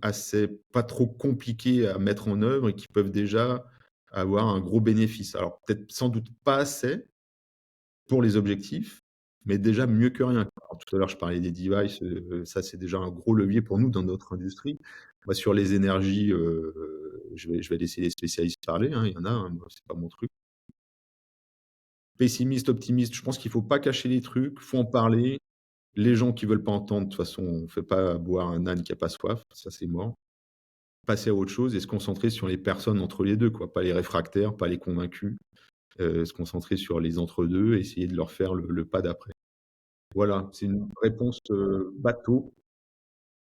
assez pas trop compliqués à mettre en œuvre et qui peuvent déjà avoir un gros bénéfice. Alors peut-être sans doute pas assez pour les objectifs, mais déjà mieux que rien. Alors, tout à l'heure, je parlais des devices, ça c'est déjà un gros levier pour nous dans notre industrie. Moi, sur les énergies, je vais laisser les spécialistes parler, hein, il y en a, hein, moi, c'est pas mon truc. Pessimiste, optimiste, je pense qu'il faut pas cacher les trucs, faut en parler. Les gens qui veulent pas entendre, de toute façon, on ne fait pas boire un âne qui a pas soif, ça c'est mort. Passer à autre chose et se concentrer sur les personnes entre les deux, quoi. Pas les réfractaires, pas les convaincus. Se concentrer sur les entre-deux, essayer de leur faire le pas d'après. Voilà, c'est une réponse bateau,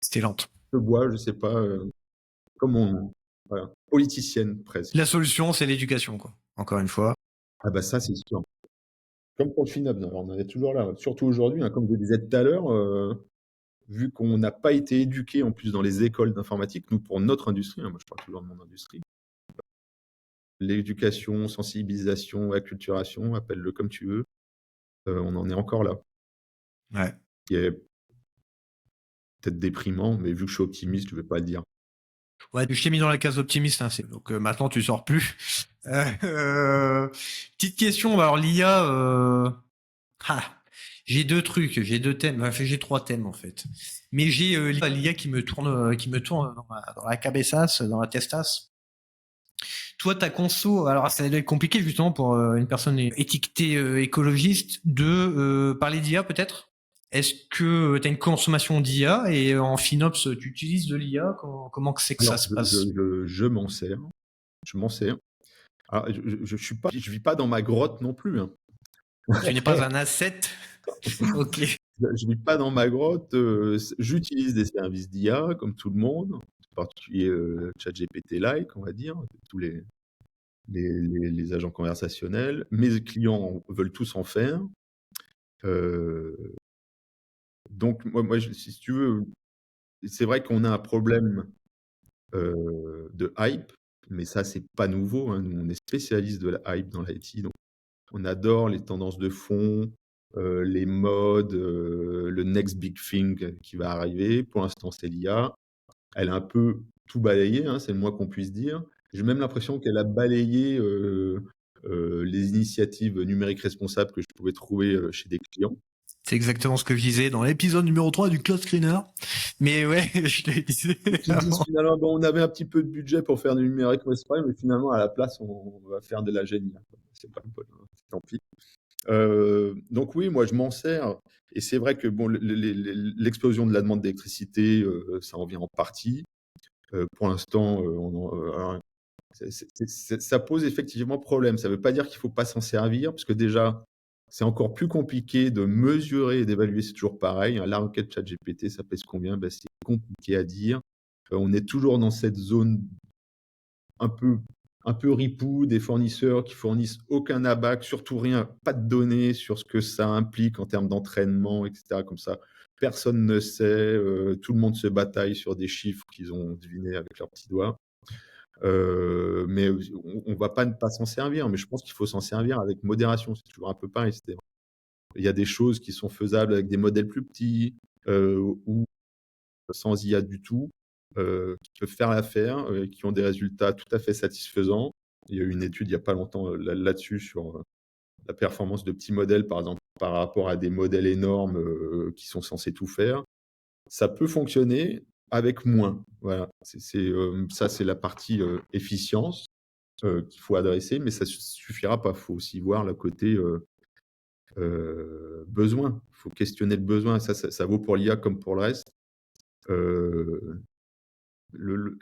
Excellente. de bois, je sais pas, voilà, politicienne presque. La solution, c'est l'éducation, quoi. Encore une fois. Ah bah ça c'est sûr. Comme pour le FinUp, on en est toujours là. Surtout aujourd'hui, hein, comme je le disais tout à l'heure, vu qu'on n'a pas été éduqué en plus dans les écoles d'informatique, nous pour notre industrie, hein, moi je parle toujours de mon industrie, l'éducation, sensibilisation, acculturation, appelle-le comme tu veux, on en est encore là. Ouais. Qui est peut-être déprimant, mais vu que je suis optimiste, je ne vais pas le dire. Ouais, je t'ai mis dans la case optimiste, hein, donc maintenant tu sors plus. Petite question, alors l'IA, j'ai deux trucs, j'ai deux thèmes, enfin j'ai trois thèmes en fait. Mais j'ai l'IA qui me tourne dans la cabezas, dans la testas. Toi, ta conso, alors ça doit être compliqué justement pour une personne étiquetée écologiste de parler d'IA peut-être. Est-ce que tu as une consommation d'IA et en FinOps, tu utilises de l'IA? Comment c'est que ça se passe? Je m'en sers. Je m'en sers. Alors, je vis pas dans ma grotte non plus. Hein. Tu n'es pas un asset. Ok. Je vis pas dans ma grotte. J'utilise des services d'IA comme tout le monde, en particulier ChatGPT-like, on va dire, tous les agents conversationnels. Mes clients veulent tous en faire. Donc, moi, si tu veux, c'est vrai qu'on a un problème de hype, mais ça, c'est pas nouveau. Hein. Nous, on est spécialiste de la hype dans l'IT. Donc, on adore les tendances de fond, les modes, le next big thing qui va arriver. Pour l'instant, c'est l'IA. Elle a un peu tout balayé, hein, c'est le moins qu'on puisse dire. J'ai même l'impression qu'elle a balayé les initiatives numériques responsables que je pouvais trouver chez des clients. C'est exactement ce que je disais dans l'épisode numéro 3 du Cloud Screener. Mais ouais, je te disais. Qui disent finalement, bon, on avait un petit peu de budget pour faire du numérique responsive, mais finalement, à la place, on va faire de la génie. C'est pas le bon, hein, tant pis. Donc oui, moi je m'en sers. Et c'est vrai que bon, l'explosion de la demande d'électricité, ça en vient en partie. Pour l'instant, ça pose effectivement problème. Ça ne veut pas dire qu'il ne faut pas s'en servir, parce que déjà, c'est encore plus compliqué de mesurer et d'évaluer, c'est toujours pareil. La requête ChatGPT, ça pèse combien? Ben, c'est compliqué à dire. On est toujours dans cette zone un peu ripou des fournisseurs qui fournissent aucun ABAC, surtout rien, pas de données sur ce que ça implique en termes d'entraînement, etc. Comme ça, personne ne sait, tout le monde se bataille sur des chiffres qu'ils ont devinés avec leurs petits doigts. Mais on va pas ne pas s'en servir, mais je pense qu'il faut s'en servir avec modération. C'est toujours un peu pareil. Il y a des choses qui sont faisables avec des modèles plus petits ou sans IA du tout, qui peuvent faire l'affaire, qui ont des résultats tout à fait satisfaisants. Il y a eu une étude il n'y a pas longtemps là-dessus sur la performance de petits modèles, par exemple, par rapport à des modèles énormes qui sont censés tout faire. Ça peut fonctionner avec moins. Voilà. Ça, c'est la partie efficience qu'il faut adresser, mais ça ne suffira pas. Il faut aussi voir le côté besoin. Il faut questionner le besoin. Ça vaut pour l'IA comme pour le reste.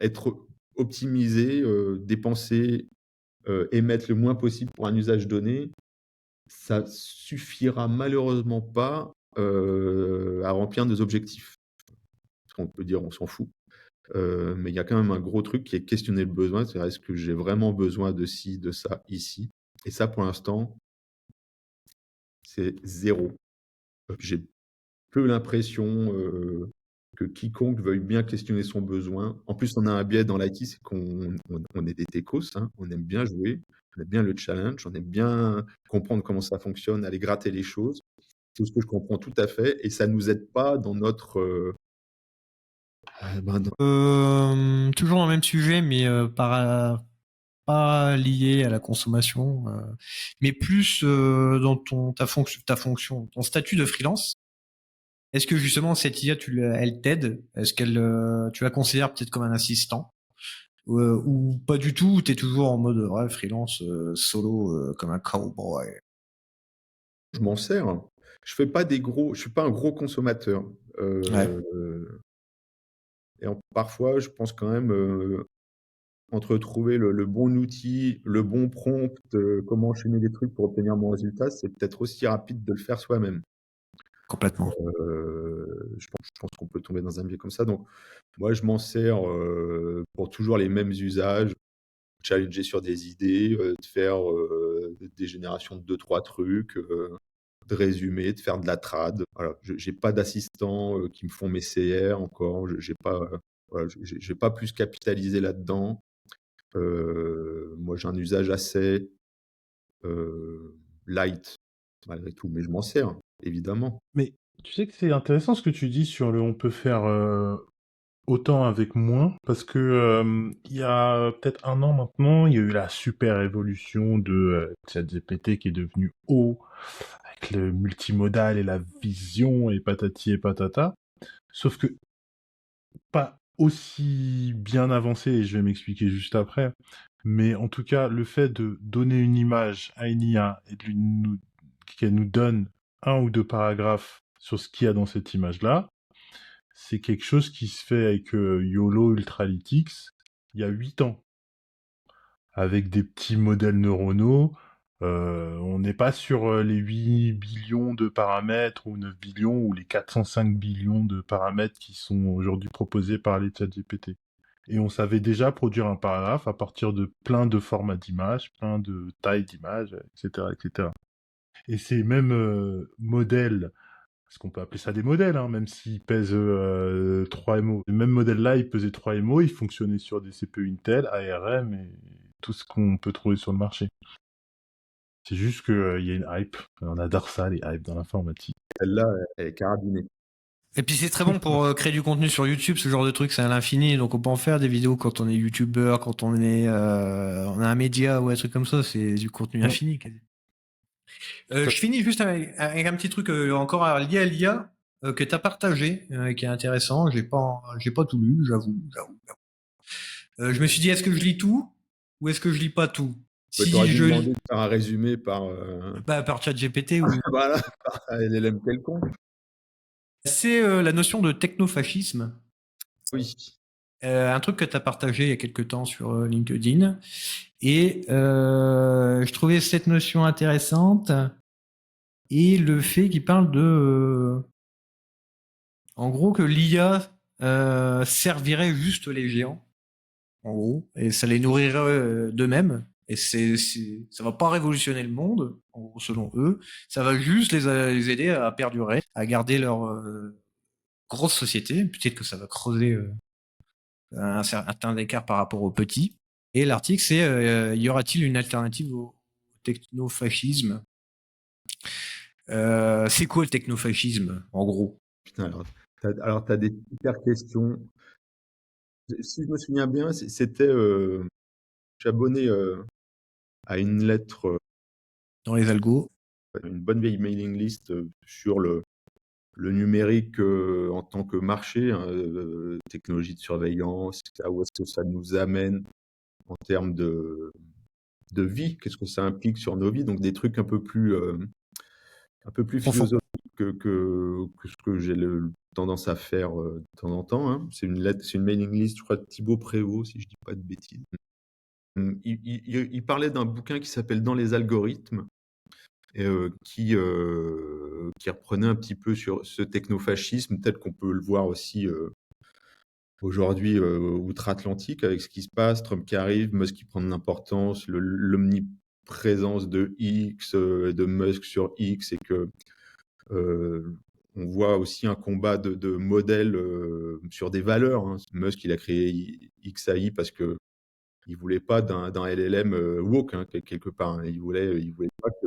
Être optimisé, dépenser, émettre le moins possible pour un usage donné, ça suffira malheureusement pas à remplir nos objectifs. On peut dire on s'en fout. Mais il y a quand même un gros truc qui est questionner le besoin. C'est-à-dire, est-ce que j'ai vraiment besoin de ci, de ça, ici? Et ça, pour l'instant, c'est 0. J'ai peu l'impression que quiconque veuille bien questionner son besoin. En plus, on a un biais dans l'IT, c'est qu'on est des techos, hein. On aime bien jouer, on aime bien le challenge, on aime bien comprendre comment ça fonctionne, aller gratter les choses. C'est ce que je comprends tout à fait, et ça nous aide pas dans notre Toujours dans le même sujet, mais pas lié à la consommation, mais plus dans ta fonction, ton statut de freelance. Est-ce que justement cette IA, elle t'aide? Est-ce qu'elle, tu la considères peut-être comme un assistant, ou pas du tout? T'es toujours en mode ouais, freelance, solo, comme un cowboy. je m'en sers. Je suis pas un gros consommateur. Ouais, Parfois, je pense quand même entre trouver le bon outil, le bon prompt, comment enchaîner les trucs pour obtenir mon résultat, c'est peut-être aussi rapide de le faire soi-même. complètement. Je pense qu'on peut tomber dans un biais comme ça. Donc, moi, je m'en sers pour toujours les mêmes usages, challenger sur des idées, de faire des générations de 2-3 trucs, de résumer, de faire de la trad. Voilà. J'ai pas d'assistants qui me font mes CR encore. J'ai pas, voilà, j'ai pas plus capitalisé là-dedans. Moi, j'ai un usage assez light, malgré tout, mais je m'en sers, évidemment. Mais tu sais que c'est intéressant ce que tu dis sur le on peut faire autant avec moins, parce que il y a peut-être un an maintenant, il y a eu la super évolution de ChatGPT qui est devenu O, avec le multimodal et la vision et patati et patata. Sauf que pas aussi bien avancé, et je vais m'expliquer juste après. Mais en tout cas, le fait de donner une image à une IA et qu'elle nous donne un ou deux paragraphes sur ce qu'il y a dans cette image-là, c'est quelque chose qui se fait avec YOLO Ultralytics il y a 8 ans. Avec des petits modèles neuronaux, on n'est pas sur les 8 billions de paramètres ou 9 billions ou les 405 billions de paramètres qui sont aujourd'hui proposés par les ChatGPT. Et on savait déjà produire un paragraphe à partir de plein de formats d'images, plein de tailles d'images, etc., etc. Et ces mêmes modèles, parce qu'on peut appeler ça des modèles, hein, même s'ils pèsent 3 MO. Le même modèle-là, il pesait 3 MO, il fonctionnait sur des CPU Intel, ARM et tout ce qu'on peut trouver sur le marché. C'est juste qu'il y a une hype. On adore ça, les hypes dans l'informatique. Celle-là, elle est carabinée. Et puis c'est très bon pour créer du contenu sur YouTube, ce genre de truc, c'est à l'infini. Donc on peut en faire des vidéos quand on est YouTubeur, quand on on a un média ou un truc comme ça, c'est du contenu infini. Quasi. Je finis juste avec un petit truc encore lié à l'IA que tu as partagé, qui est intéressant. J'ai pas tout lu, j'avoue. Je me suis dit, est-ce que je lis tout ou est-ce que je lis pas tout? T'aurais Si dû je demander lis, de faire un résumé par, par ChatGPT, oui. voilà, par un LLM quelconque. C'est la notion de technofascisme. Oui. Un truc que tu as partagé il y a quelques temps sur LinkedIn. Et je trouvais cette notion intéressante et le fait qu'il parle de... en gros, que l'IA servirait juste les géants, en gros, et ça les nourrirait d'eux-mêmes. Et ça va pas révolutionner le monde, en gros, selon eux. Ça va juste les aider à perdurer, à garder leur grosse société. Peut-être que ça va creuser un certain écart par rapport aux petits. Et l'article, c'est y aura-t-il une alternative au technofascisme? C'est quoi le technofascisme, en gros? Putain, alors t'as des super questions. Si je me souviens bien, c'était, je suis abonné à une lettre, Dans les algos? une bonne vieille mailing list sur le numérique en tant que marché, hein, technologie de surveillance, où est-ce que ça nous amène en termes de vie, qu'est-ce que ça implique sur nos vies, donc des trucs un peu plus Profond. philosophiques que ce que j'ai tendance à faire de temps en temps, hein. C'est une mailing list, je crois, de Thibaut Prévost, si je dis pas de bêtises. Il parlait d'un bouquin qui s'appelle Dans les algorithmes, et qui reprenait un petit peu sur ce technofascisme tel qu'on peut le voir aussi aujourd'hui outre-Atlantique avec ce qui se passe, Trump qui arrive, Musk qui prend de l'importance, l'omniprésence de X, de Musk sur X, et que on voit aussi un combat de modèles sur des valeurs. Hein. Musk, il a créé XAI parce que il voulait pas d'un LLM woke, hein, quelque part. Hein. Il voulait pas que.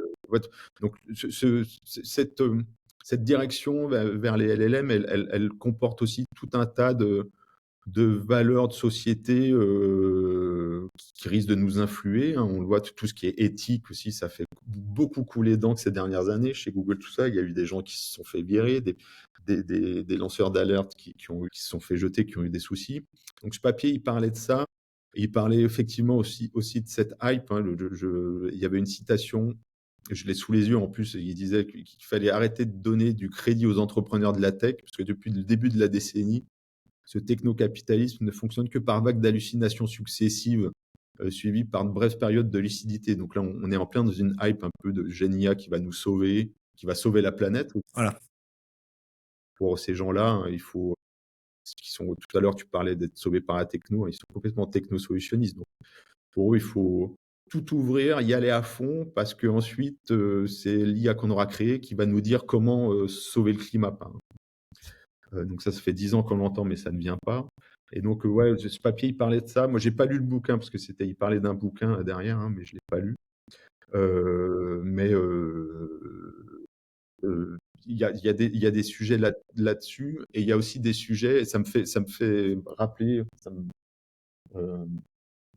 Donc cette direction vers les LLM, elle comporte aussi tout un tas de valeurs de société qui risquent de nous influer. Hein. On le voit, tout ce qui est éthique aussi, ça fait beaucoup couler d'encre ces dernières années. Chez Google, tout ça, il y a eu des gens qui se sont fait virer, des lanceurs d'alerte qui se sont fait jeter, qui ont eu des soucis. Donc ce papier, il parlait de ça. Il parlait effectivement aussi de cette hype. Hein. Il y avait une citation, je l'ai sous les yeux en plus, il disait qu'il fallait arrêter de donner du crédit aux entrepreneurs de la tech, parce que depuis le début de la décennie, ce techno-capitalisme ne fonctionne que par vagues d'hallucinations successives, suivies par de brèves périodes de lucidité. Donc là, on est en plein dans une hype un peu de génia qui va nous sauver, qui va sauver la planète. Voilà. Pour ces gens-là, hein, il faut... Tout à l'heure, tu parlais d'être sauvés par la techno, ils sont complètement techno-solutionnistes. Donc, pour eux, il faut tout ouvrir, y aller à fond, parce qu'ensuite, c'est l'IA qu'on aura créée qui va nous dire comment sauver le climat. Donc ça fait 10 ans qu'on l'entend, mais ça ne vient pas. Et donc, ouais, ce papier, il parlait de ça. Moi, j'ai pas lu le bouquin, parce que il parlait d'un bouquin derrière, hein, mais je l'ai pas lu. Mais il y a des sujets là-dessus, et il y a aussi des sujets, et ça me fait rappeler,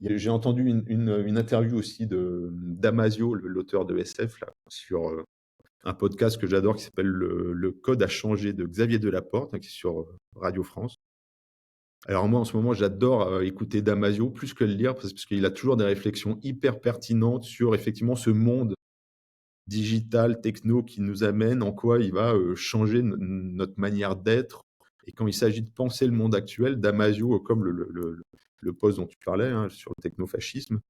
j'ai entendu une interview aussi d'Amasio, l'auteur de SF, là, sur un podcast que j'adore qui s'appelle Le Code a changé, de Xavier Delaporte, hein, qui est sur Radio France. Alors moi, en ce moment, j'adore écouter Damasio plus que le lire, parce qu'il a toujours des réflexions hyper pertinentes sur effectivement ce monde digital, techno, qui nous amène, en quoi il va changer notre manière d'être. Et quand il s'agit de penser le monde actuel, Damasio, comme le post dont tu parlais, hein, sur le technofascisme,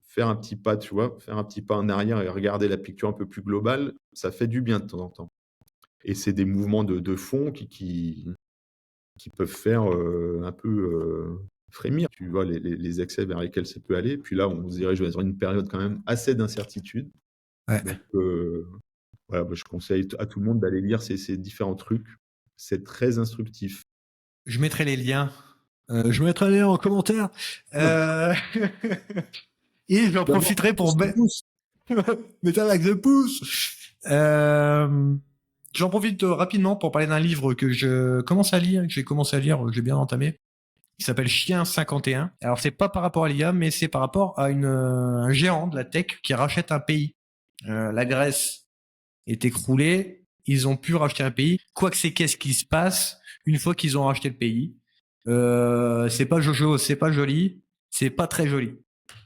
faire un petit pas, tu vois, faire un petit pas en arrière et regarder la picture un peu plus globale, ça fait du bien de temps en temps. Et c'est des mouvements de fond qui peuvent faire un peu frémir, tu vois, les excès vers lesquels ça peut aller. Puis là, on se dirige vers une période quand même assez d'incertitude. Ouais. Donc, voilà, je conseille à tout le monde d'aller lire ces différents trucs. C'est très instructif. Je mettrai les liens. Je mettrai les liens en commentaire. Et j'en profiterai pour mettre un like de pouce. J'en profite rapidement pour parler d'un livre que je commence à lire, que j'ai commencé à lire, j'ai bien entamé, qui s'appelle Chien 51. Alors c'est pas par rapport à l'IA, mais c'est par rapport à un géant de la tech qui rachète un pays. La Grèce est écroulée, ils ont pu racheter un pays. Quoi que c'est, qu'est-ce qui se passe une fois qu'ils ont racheté le pays? C'est pas Jojo, c'est pas joli, c'est pas très joli.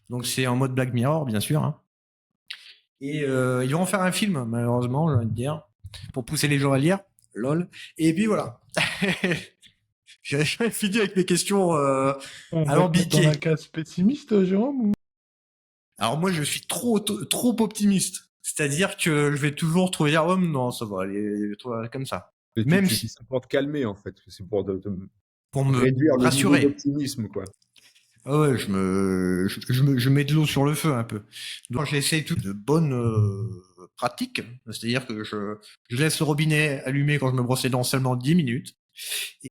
Donc c'est en mode Black Mirror, bien sûr. Hein. Et ils vont en faire un film, malheureusement, j'ai envie de dire, pour pousser les gens à lire. Lol. Et puis voilà. J'ai fini avec mes questions alambiquées. Dans la case pessimiste, Jérôme ou... Alors moi, je suis trop optimiste. C'est-à-dire que je vais toujours trouver dire, oh non, ça va aller comme ça. Même si c'est pour te calmer, en fait. C'est pour me réduire rassurer. Le niveau d'optimisme, quoi. Ah ouais, je mets de l'eau sur le feu un peu. Donc j'essaie tout de bonnes pratiques, c'est-à-dire que je laisse le robinet allumé quand je me brosse les dents seulement 10 minutes. Et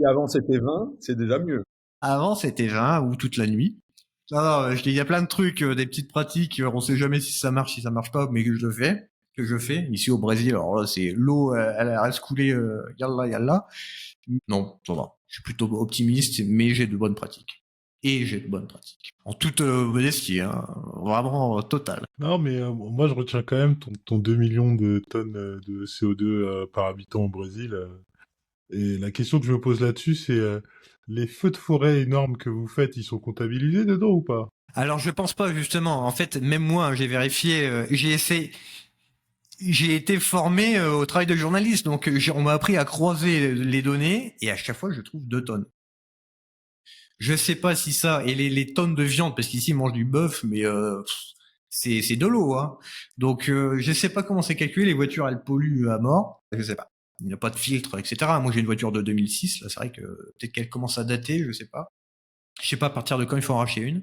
avant c'était 20, c'est déjà mieux. Avant c'était 20 ou toute la nuit. Non, il y a plein de trucs, des petites pratiques, on sait jamais si ça marche pas, mais que je fais. Ici au Brésil, alors là c'est l'eau, elle reste coulée, yalla. Non, ça va. Je suis plutôt optimiste, mais j'ai de bonnes pratiques. En toute modestie, hein, vraiment totale. Non, mais moi je retiens quand même ton 2 millions de tonnes de CO2 par habitant au Brésil. Et la question que je me pose là-dessus, c'est les feux de forêt énormes que vous faites, ils sont comptabilisés dedans ou pas? Alors je pense pas, justement. En fait, même moi, j'ai vérifié, j'ai été formé au travail de journaliste, donc on m'a appris à croiser les données, et à chaque fois, je trouve 2 tonnes. Je sais pas si ça, et les tonnes de viande, parce qu'ici, ils mangent du bœuf, mais c'est de l'eau, hein. Donc, je sais pas comment c'est calculé, les voitures, elles polluent à mort, je sais pas. Il n'y a pas de filtre, etc. Moi, j'ai une voiture de 2006. Là, c'est vrai que peut-être qu'elle commence à dater, je sais pas. Je sais pas à partir de quand il faut en racheter une.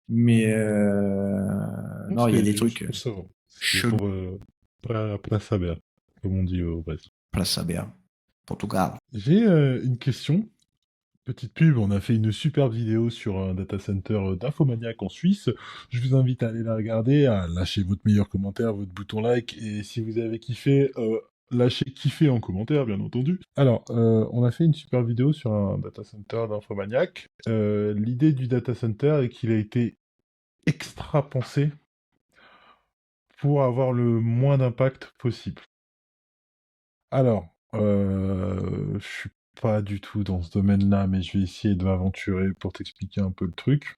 Mais Non, non, il y a des je trucs trouve ça va. C'était chelous. pour pas saber, comme on dit au Brésil. Place à Béa, Portugal. J'ai une question. Petite pub, on a fait une superbe vidéo sur un data center d'Infomaniac en Suisse. Je vous invite à aller la regarder, à lâcher votre meilleur commentaire, votre bouton like, et si vous avez kiffé, lâchez kiffer en commentaire, bien entendu. Alors, on a fait une super vidéo sur un data center d'Infomaniac. L'idée du data center est qu'il a été extra pensé pour avoir le moins d'impact possible. Alors, je suis pas du tout dans ce domaine-là, mais je vais essayer de m'aventurer pour t'expliquer un peu le truc.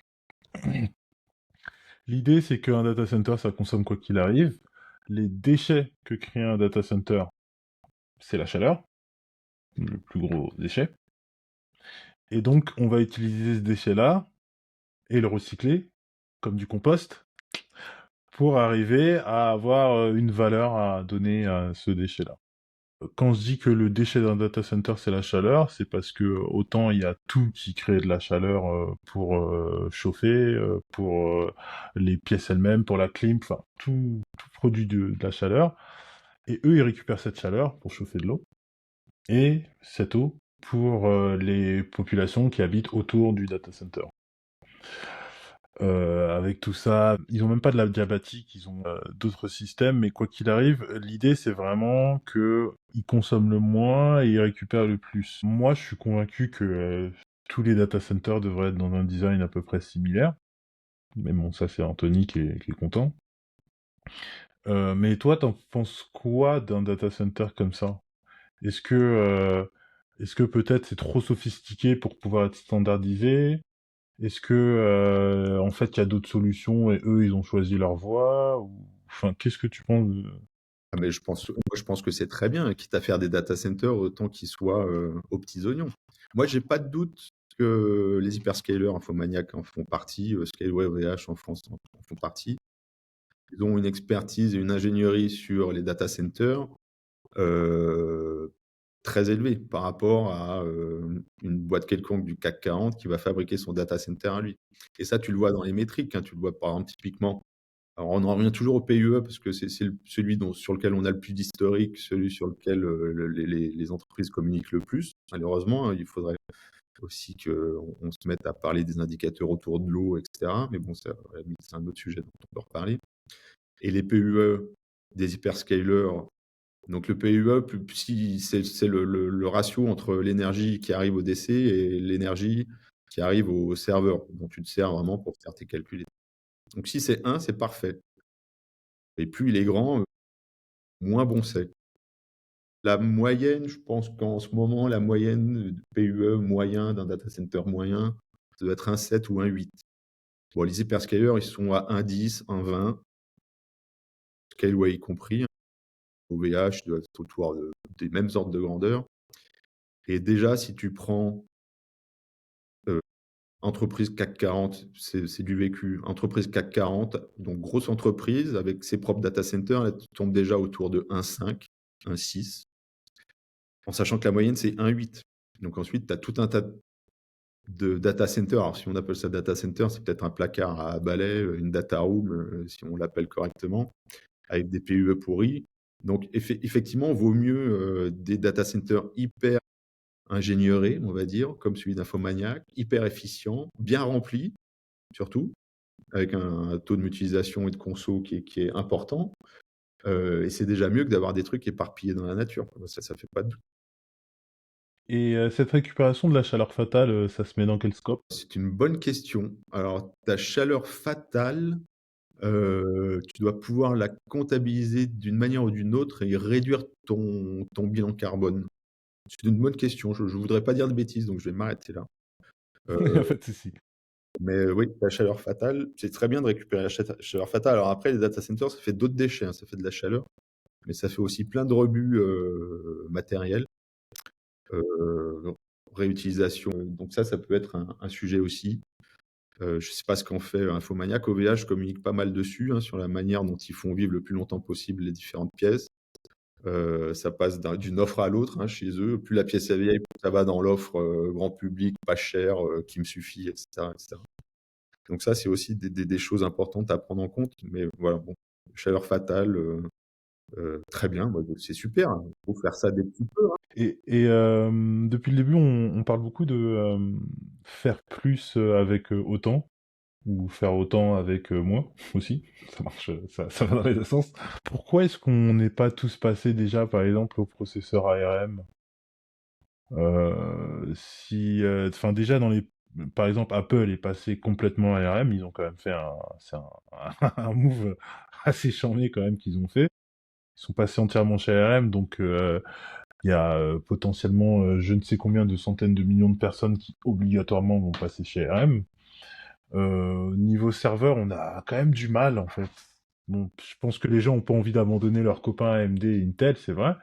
L'idée, c'est qu'un data center, ça consomme quoi qu'il arrive. Les déchets que crée un data center, c'est la chaleur, le plus gros déchet. Et donc, on va utiliser ce déchet-là et le recycler comme du compost pour arriver à avoir une valeur à donner à ce déchet-là. Quand je dis que le déchet d'un data center c'est la chaleur, c'est parce que autant il y a tout qui crée de la chaleur pour chauffer, pour les pièces elles-mêmes, pour la clim, enfin tout produit de la chaleur. Et eux ils récupèrent cette chaleur pour chauffer de l'eau et cette eau pour les populations qui habitent autour du data center. Avec tout ça, ils ont même pas de la diabatique, ils ont d'autres systèmes, mais quoi qu'il arrive, l'idée c'est vraiment que ils consomment le moins et ils récupèrent le plus. Moi, je suis convaincu que tous les data centers devraient être dans un design à peu près similaire. Mais bon, ça c'est Anthony qui est content. Mais toi, t'en penses quoi d'un data center comme ça? Est-ce que peut-être c'est trop sophistiqué pour pouvoir être standardisé? Est-ce que, en fait, il y a d'autres solutions et eux, ils ont choisi leur voie ou... Enfin, qu'est-ce que tu penses de... Ah, mais je pense que c'est très bien, quitte à faire des data centers, autant qu'ils soient aux petits oignons. Moi, j'ai pas de doute que les hyperscalers Infomaniac en font partie, Scaleway OVH en France en font partie. Ils ont une expertise et une ingénierie sur les data centers euh, très élevée par rapport à une boîte quelconque du CAC 40 qui va fabriquer son data center à lui. Et ça, tu le vois dans les métriques, hein, tu le vois par exemple typiquement. Alors, on en revient toujours au PUE parce que c'est celui sur lequel on a le plus d'historique, celui sur lequel les entreprises communiquent le plus. Malheureusement, hein, il faudrait aussi qu'on se mette à parler des indicateurs autour de l'eau, etc. Mais bon, c'est un autre sujet dont on peut reparler. Et les PUE des hyperscalers, donc le PUE, c'est le ratio entre l'énergie qui arrive au DC et l'énergie qui arrive au serveur, dont tu te sers vraiment pour faire tes calculs. Donc si c'est 1, c'est parfait. Et plus il est grand, moins bon c'est. La moyenne, je pense qu'en ce moment, la moyenne de PUE moyen d'un data center moyen, ça doit être un 7 ou un 8. Bon, les hyperscalers, ils sont à 1,10, 1,20, Scaleway y compris. OVH doit être autour des mêmes ordres de grandeur. Et déjà, si tu prends entreprise CAC 40, c'est du vécu. Entreprise CAC 40, donc grosse entreprise avec ses propres data centers, elle tombe déjà autour de 1,5, 1,6. En sachant que la moyenne, c'est 1,8. Donc ensuite, tu as tout un tas de data centers. Alors si on appelle ça data center, c'est peut-être un placard à balai, une data room, si on l'appelle correctement, avec des PUE pourris. Donc effectivement, vaut mieux des data centers hyper ingénieurés, on va dire, comme celui d'Infomaniac, hyper efficient, bien rempli, surtout, avec un taux de mutualisation et de conso qui est important. Et c'est déjà mieux que d'avoir des trucs éparpillés dans la nature. Ça fait pas de doute. Et cette récupération de la chaleur fatale, ça se met dans quel scope? C'est une bonne question. Alors, ta chaleur fatale, tu dois pouvoir la comptabiliser d'une manière ou d'une autre et réduire ton bilan carbone. C'est une bonne question. Je ne voudrais pas dire de bêtises, donc je vais m'arrêter là. En fait, si. Mais oui, la chaleur fatale, c'est très bien de récupérer la chaleur fatale. Alors après, les data centers, ça fait d'autres déchets, hein, ça fait de la chaleur, mais ça fait aussi plein de rebut matériels, donc, réutilisation. Donc ça peut être un sujet aussi. Je ne sais pas ce qu'en fait Infomaniac. OVH communique pas mal dessus, hein, sur la manière dont ils font vivre le plus longtemps possible les différentes pièces. Ça passe d'une offre à l'autre, hein, chez eux. Plus la pièce est vieille, plus ça va dans l'offre grand public, pas cher, qui me suffit, etc., etc. Donc ça, c'est aussi des choses importantes à prendre en compte. Mais voilà, bon, chaleur fatale, très bien, bah, c'est super. Il faut faire ça des petits peu. Hein. Depuis le début, on parle beaucoup de faire plus avec autant, ou faire autant avec moins aussi. Ça marche, ça va dans les deux sens. Pourquoi est-ce qu'on n'est pas tous passés déjà, par exemple, au processeur ARM? Si, enfin déjà par exemple, Apple est passé complètement à ARM, ils ont quand même fait un move assez charmé quand même qu'ils ont fait. Ils sont passés entièrement chez ARM, donc il y a potentiellement je ne sais combien de centaines de millions de personnes qui obligatoirement vont passer chez ARM. Niveau serveur, on a quand même du mal en fait. Bon, je pense que les gens ont pas envie d'abandonner leurs copains AMD et Intel, c'est vrai.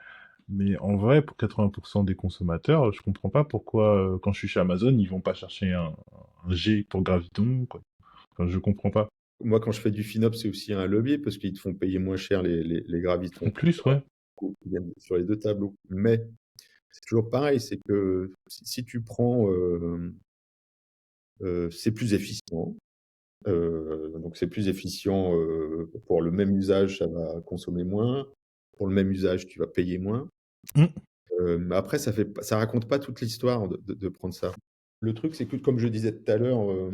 Mais en vrai, pour 80% des consommateurs, je comprends pas pourquoi, quand je suis chez Amazon, ils vont pas chercher un G pour Graviton, quoi. Enfin, je comprends pas. Moi, quand je fais du FinOps, c'est aussi un levier parce qu'ils te font payer moins cher les En gravitons plus, ouais. qui viennent sur les deux tableaux. Mais c'est toujours pareil, c'est que si tu prends, c'est plus efficient. Donc c'est plus efficient pour le même usage, ça va consommer moins. Pour le même usage, tu vas payer moins. Mm. Mais après, ça raconte pas toute l'histoire de prendre ça. Le truc, c'est que comme je disais tout à l'heure,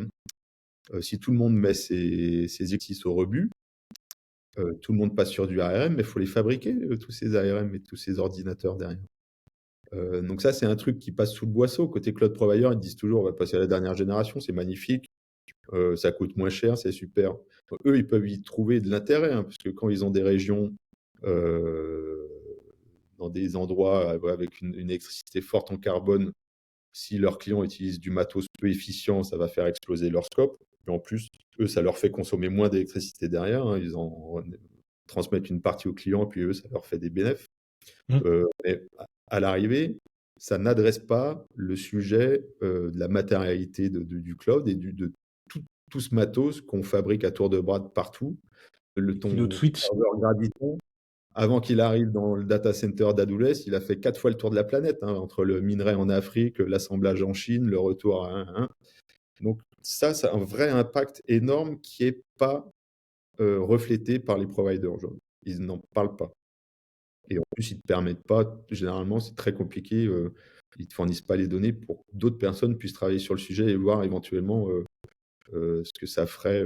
si tout le monde met ses exercices au rebut, tout le monde passe sur du ARM, mais il faut les fabriquer, tous ces ARM et tous ces ordinateurs derrière. Donc ça, c'est un truc qui passe sous le boisseau. Côté cloud provider, ils disent toujours, on va passer à la dernière génération, c'est magnifique, ça coûte moins cher, c'est super. Eux, ils peuvent y trouver de l'intérêt, hein, parce que quand ils ont des régions dans des endroits avec une électricité forte en carbone, si leurs clients utilisent du matos peu efficient, ça va faire exploser leur scope. Et en plus, eux, ça leur fait consommer moins d'électricité derrière. Hein. Ils en transmettent une partie aux clients, puis eux, ça leur fait des bénéfices. Mm. Mais à l'arrivée, ça n'adresse pas le sujet de la matérialité du cloud et de tout ce matos qu'on fabrique à tour de bras de partout. Kilo de Ton Switch. serveur Graviton, avant qu'il arrive dans le data center d'Adoulès, il a fait 4 fois le tour de la planète, hein, entre le minerai en Afrique, l'assemblage en Chine, le retour à 1. Donc ça a un vrai impact énorme qui n'est pas reflété par les providers aujourd'hui. Ils n'en parlent pas. Et en plus, ils ne te permettent pas, généralement, c'est très compliqué, ils ne te fournissent pas les données pour que d'autres personnes puissent travailler sur le sujet et voir éventuellement ce que ça ferait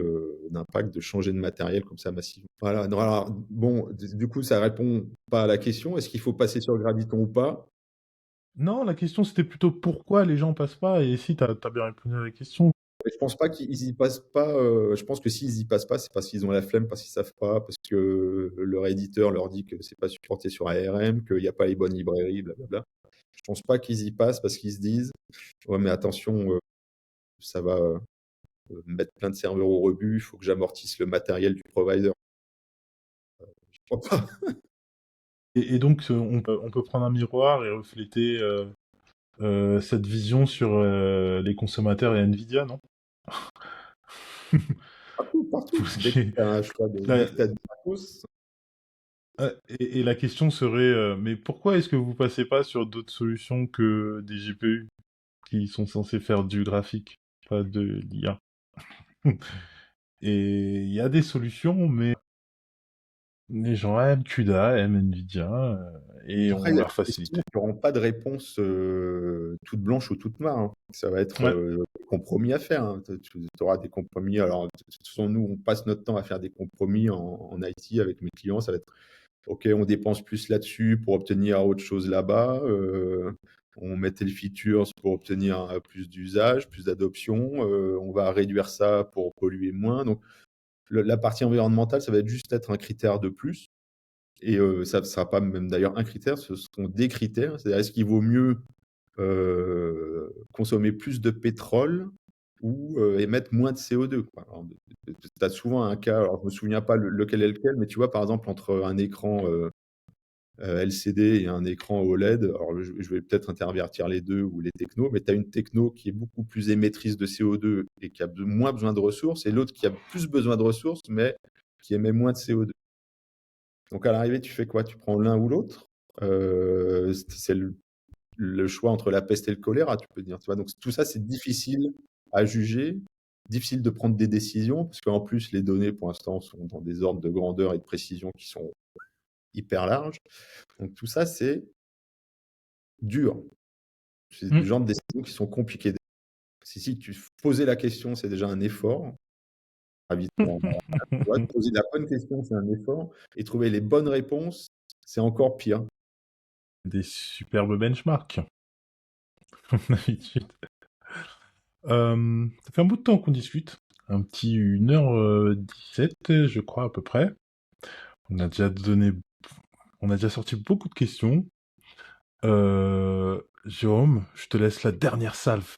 d'impact de changer de matériel comme ça massivement. Voilà. Non, alors, bon, du coup, ça répond pas à la question. Est-ce qu'il faut passer sur le Graviton ou pas? Non, la question c'était plutôt pourquoi les gens passent pas, et si t'as bien répondu à la question. Je pense pas qu'ils y passent pas. Je pense que s'ils y passent pas, c'est parce qu'ils ont la flemme, parce qu'ils savent pas, parce que leur éditeur leur dit que c'est pas supporté sur ARM, qu'il n'y a pas les bonnes librairies, blablabla. Je pense pas qu'ils y passent parce qu'ils se disent, ouais, mais attention, ça va mettre plein de serveurs au rebut, il faut que j'amortisse le matériel du provider. Je crois pas. Et donc, on peut prendre un miroir et refléter cette vision sur les consommateurs et Nvidia, non? Partout. Pour ce Dès qui que est- tu as un choix, dès la- que tu as du matos, et la question serait, mais pourquoi est-ce que vous passez pas sur d'autres solutions que des GPU qui sont censés faire du graphique, pas de l'IA? Et il y a des solutions, mais les gens aiment CUDA, aiment Nvidia, et après, on il y a leur des facilite. questions qui n'auront pas de réponse toute blanche ou toute noire. Hein. Ça va être Ouais. des compromis à faire. Hein. Tu auras des compromis. Alors, de toute façon, nous, on passe notre temps à faire des compromis en IT avec mes clients. Ça va être, OK, on dépense plus là-dessus pour obtenir autre chose là-bas. On met tel features pour obtenir plus d'usage, plus d'adoption. On va réduire ça pour polluer moins. Donc, la partie environnementale, ça va juste être un critère de plus. Et ça ne sera pas même d'ailleurs un critère, ce seront des critères. C'est-à-dire, est-ce qu'il vaut mieux consommer plus de pétrole ou émettre moins de CO2, quoi. Tu as souvent un cas, alors je ne me souviens pas lequel est lequel, mais tu vois, par exemple, entre un écran LCD et un écran OLED, alors je vais peut-être intervertir les deux ou les technos, mais tu as une techno qui est beaucoup plus émettrice de CO2 et qui a moins besoin de ressources, et l'autre qui a plus besoin de ressources, mais qui émet moins de CO2. Donc à l'arrivée, tu fais quoi? Tu prends l'un ou l'autre? C'est le choix entre la peste et le choléra, tu peux dire. Tu vois, donc tout ça, c'est difficile à juger, difficile de prendre des décisions, parce qu'en plus, les données, pour l'instant, sont dans des ordres de grandeur et de précision qui sont hyper larges. Donc tout ça, c'est dur. C'est Mm. du genre de décisions qui sont compliquées. Si tu posais la question, c'est déjà un effort. Tu vois, poser la bonne question, c'est un effort. Et trouver les bonnes réponses, c'est encore pire. Des superbes benchmarks, comme d'habitude. Ça fait un bout de temps qu'on discute. Un petit 1h17, je crois, à peu près. On a déjà sorti beaucoup de questions. Jérôme, je te laisse la dernière salve.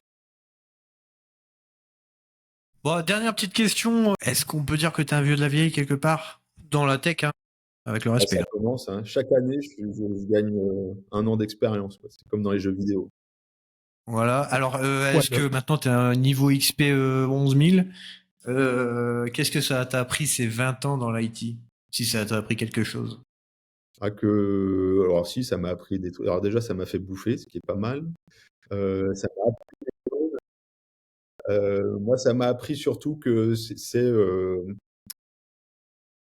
Bon, dernière petite question. Est-ce qu'on peut dire que t'es un vieux de la vieille quelque part? Dans la tech, hein, avec le respect. Ça commence. Hein. Chaque année, je gagne 1 an d'expérience. C'est comme dans les jeux vidéo. Voilà. Alors, est-ce que maintenant t'es à un niveau XP 11 000? Qu'est-ce que ça t'a appris ces 20 ans dans l'IT? Si ça t'a appris quelque chose. Alors si, ça m'a appris des trucs. Alors déjà, ça m'a fait bouffer, ce qui est pas mal. Ça m'a appris des choses. Moi, ça m'a appris surtout que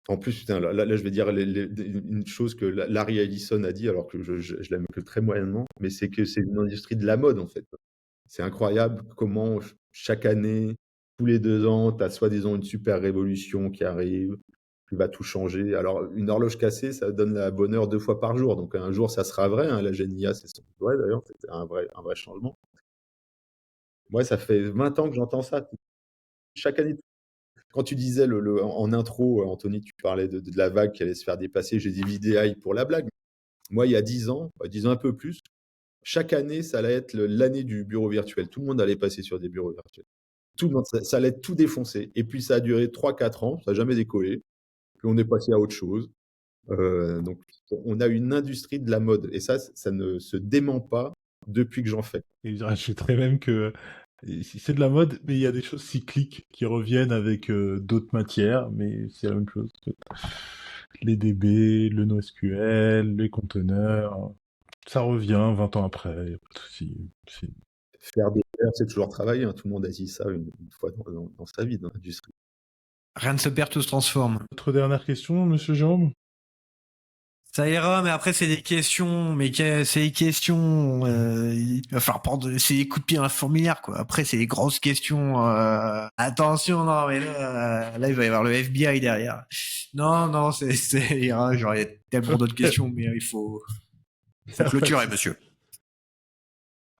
en plus, putain, là, je vais dire une chose que Larry Ellison a dit, alors que je l'aime que très moyennement, mais c'est que c'est une industrie de la mode, en fait. C'est incroyable comment chaque année, tous les 2 ans, tu as soi-disant une super révolution qui arrive, qui va tout changer. Alors, une horloge cassée, ça donne la bonne heure 2 fois par jour. Donc, un jour, ça sera vrai. Hein, la GNIA, c'est sans doute vrai d'ailleurs. C'était un vrai changement. Moi, ça fait 20 ans que j'entends ça. Chaque année, quand tu disais en intro, Anthony, tu parlais de la vague qui allait se faire dépasser. J'ai dit VDI pour la blague. Moi, il y a 10 ans, 10 ans un peu plus, chaque année, ça allait être l'année du bureau virtuel. Tout le monde allait passer sur des bureaux virtuels. Tout le monde, ça allait tout défoncer. Et puis, ça a duré 3-4 ans, ça n'a jamais décollé. Puis, on est passé à autre chose. Donc, on a une industrie de la mode. Et ça ne se dément pas depuis que j'en fais. Et je rajouterais même que c'est de la mode, mais il y a des choses cycliques qui reviennent avec d'autres matières, mais c'est la même chose. Les DB, le NoSQL, les conteneurs, ça revient 20 ans après, y a pas de souci. Faire des paires, c'est toujours travailler. Hein. Tout le monde a dit ça une fois dans sa vie, dans l'industrie. Rien ne se perd, tout se transforme. Votre dernière question, monsieur Jérôme? Ça ira, mais après c'est des questions, c'est des questions. Il va falloir prendre, c'est des coups de pied dans la fourmilière, quoi. Après c'est des grosses questions. Attention, non, mais là il va y avoir le FBI derrière. Non, c'est ira. J'aurais tellement d'autres questions, mais il faut clôturer, monsieur.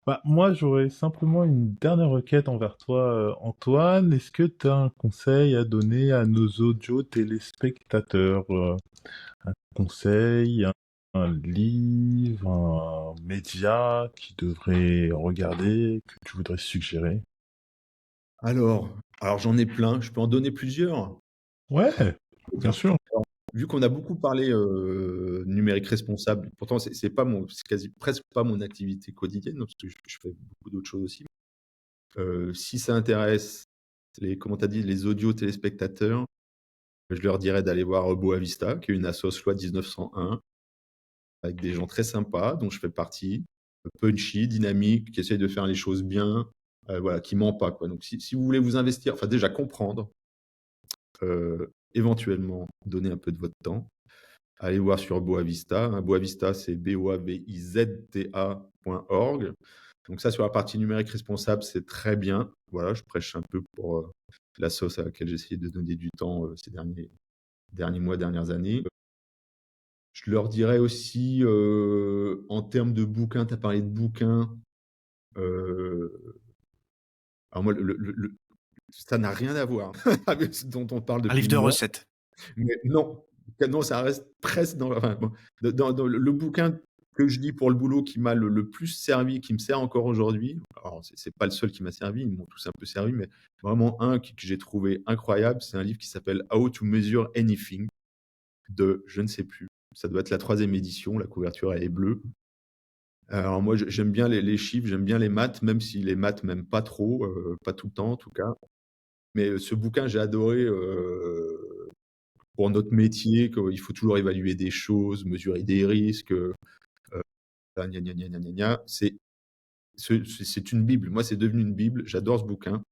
Bah, moi, j'aurais simplement une dernière requête envers toi, Antoine. Est-ce que tu as un conseil à donner à nos audio téléspectateurs? Un conseil, un livre, un média qui devrait regarder, que tu voudrais suggérer? Alors j'en ai plein. Je peux en donner plusieurs. Ouais, bien sûr. Alors, vu qu'on a beaucoup parlé numérique responsable, pourtant c'est quasi presque pas mon activité quotidienne, parce que je fais beaucoup d'autres choses aussi. Si ça intéresse comment t'as dit, les audio téléspectateurs, je leur dirais d'aller voir Boavista, qui est une assoce loi 1901, avec des gens très sympas, dont je fais partie, punchy, dynamique, qui essayent de faire les choses bien, voilà, qui ment pas, quoi. Donc si vous voulez vous investir, enfin déjà comprendre, éventuellement donner un peu de votre temps, allez voir sur Boavista. Hein. Boavista, c'est boavista.org. Donc ça, sur la partie numérique responsable, c'est très bien. Voilà, je prêche un peu pour la sauce à laquelle j'ai essayé de donner du temps ces derniers mois, dernières années. Je leur dirais aussi, en termes de bouquins, tu as parlé de bouquins. Alors moi, ça n'a rien à voir avec ce dont on parle depuis Un livre de une heure. recettes. Mais non, ça reste presque dans le bouquin que je lis pour le boulot qui m'a le plus servi, qui me sert encore aujourd'hui. Alors, c'est pas le seul qui m'a servi, ils m'ont tous un peu servi, mais vraiment un que j'ai trouvé incroyable, c'est un livre qui s'appelle How to Measure Anything de, je ne sais plus, ça doit être la 3e édition, la couverture elle est bleue. Alors moi, j'aime bien les chiffres, j'aime bien les maths, même si les maths m'aiment pas trop, pas tout le temps en tout cas. Mais ce bouquin, j'ai adoré pour notre métier, qu'il faut toujours évaluer des choses, mesurer des risques. gna, gna, gna, gna, gna, gna. C'est une bible. Moi, c'est devenu une bible. J'adore ce bouquin.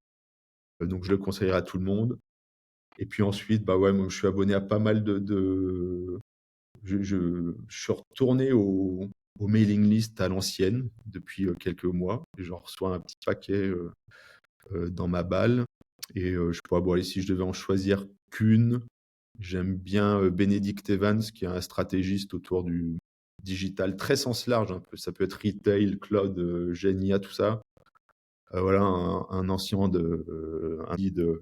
Donc, je le conseillerais à tout le monde. Et puis ensuite, bah ouais, moi, je suis abonné à pas mal je suis retourné au mailing list à l'ancienne depuis quelques mois. Et j'en reçois un petit paquet dans ma balle. Et je pourrais, bon, allez, si je devais en choisir qu'une, j'aime bien Benedict Evans, qui est un stratégiste autour du digital, très sens large un peu. Ça peut être retail, cloud, GenIA, tout ça. Voilà, un ancien un guide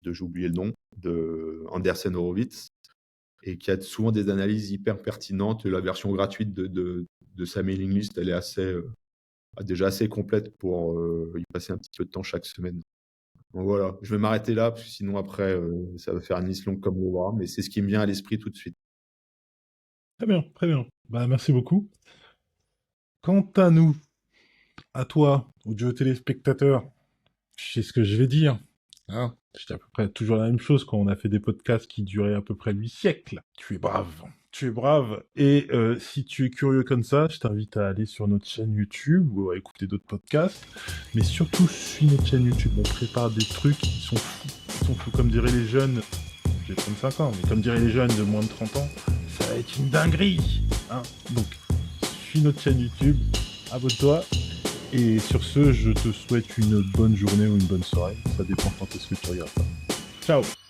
j'ai oublié le nom, de Andersen Horowitz, et qui a souvent des analyses hyper pertinentes. La version gratuite de sa mailing list, elle est déjà assez complète pour y passer un petit peu de temps chaque semaine. Donc voilà, je vais m'arrêter là, parce que sinon après, ça va faire une liste longue comme le bras, mais c'est ce qui me vient à l'esprit tout de suite. Très bien, très bien. Bah, merci beaucoup. Quant à nous, à toi, audio téléspectateur, je sais ce que je vais dire. Hein, c'est à peu près toujours la même chose quand on a fait des podcasts qui duraient à peu près 8 siècles. Tu es brave. Tu es brave. Et si tu es curieux comme ça, je t'invite à aller sur notre chaîne YouTube ou à écouter d'autres podcasts. Mais surtout, suis notre chaîne YouTube. On prépare des trucs qui sont fous. Qui sont fous, comme diraient les jeunes. J'ai 35 ans, mais comme diraient les jeunes de moins de 30 ans, ça va être une dinguerie. Hein, donc, suis notre chaîne YouTube. Abonne-toi. Et sur ce, je te souhaite une bonne journée ou une bonne soirée. Ça dépend quand est-ce que tu regardes ça. Ciao!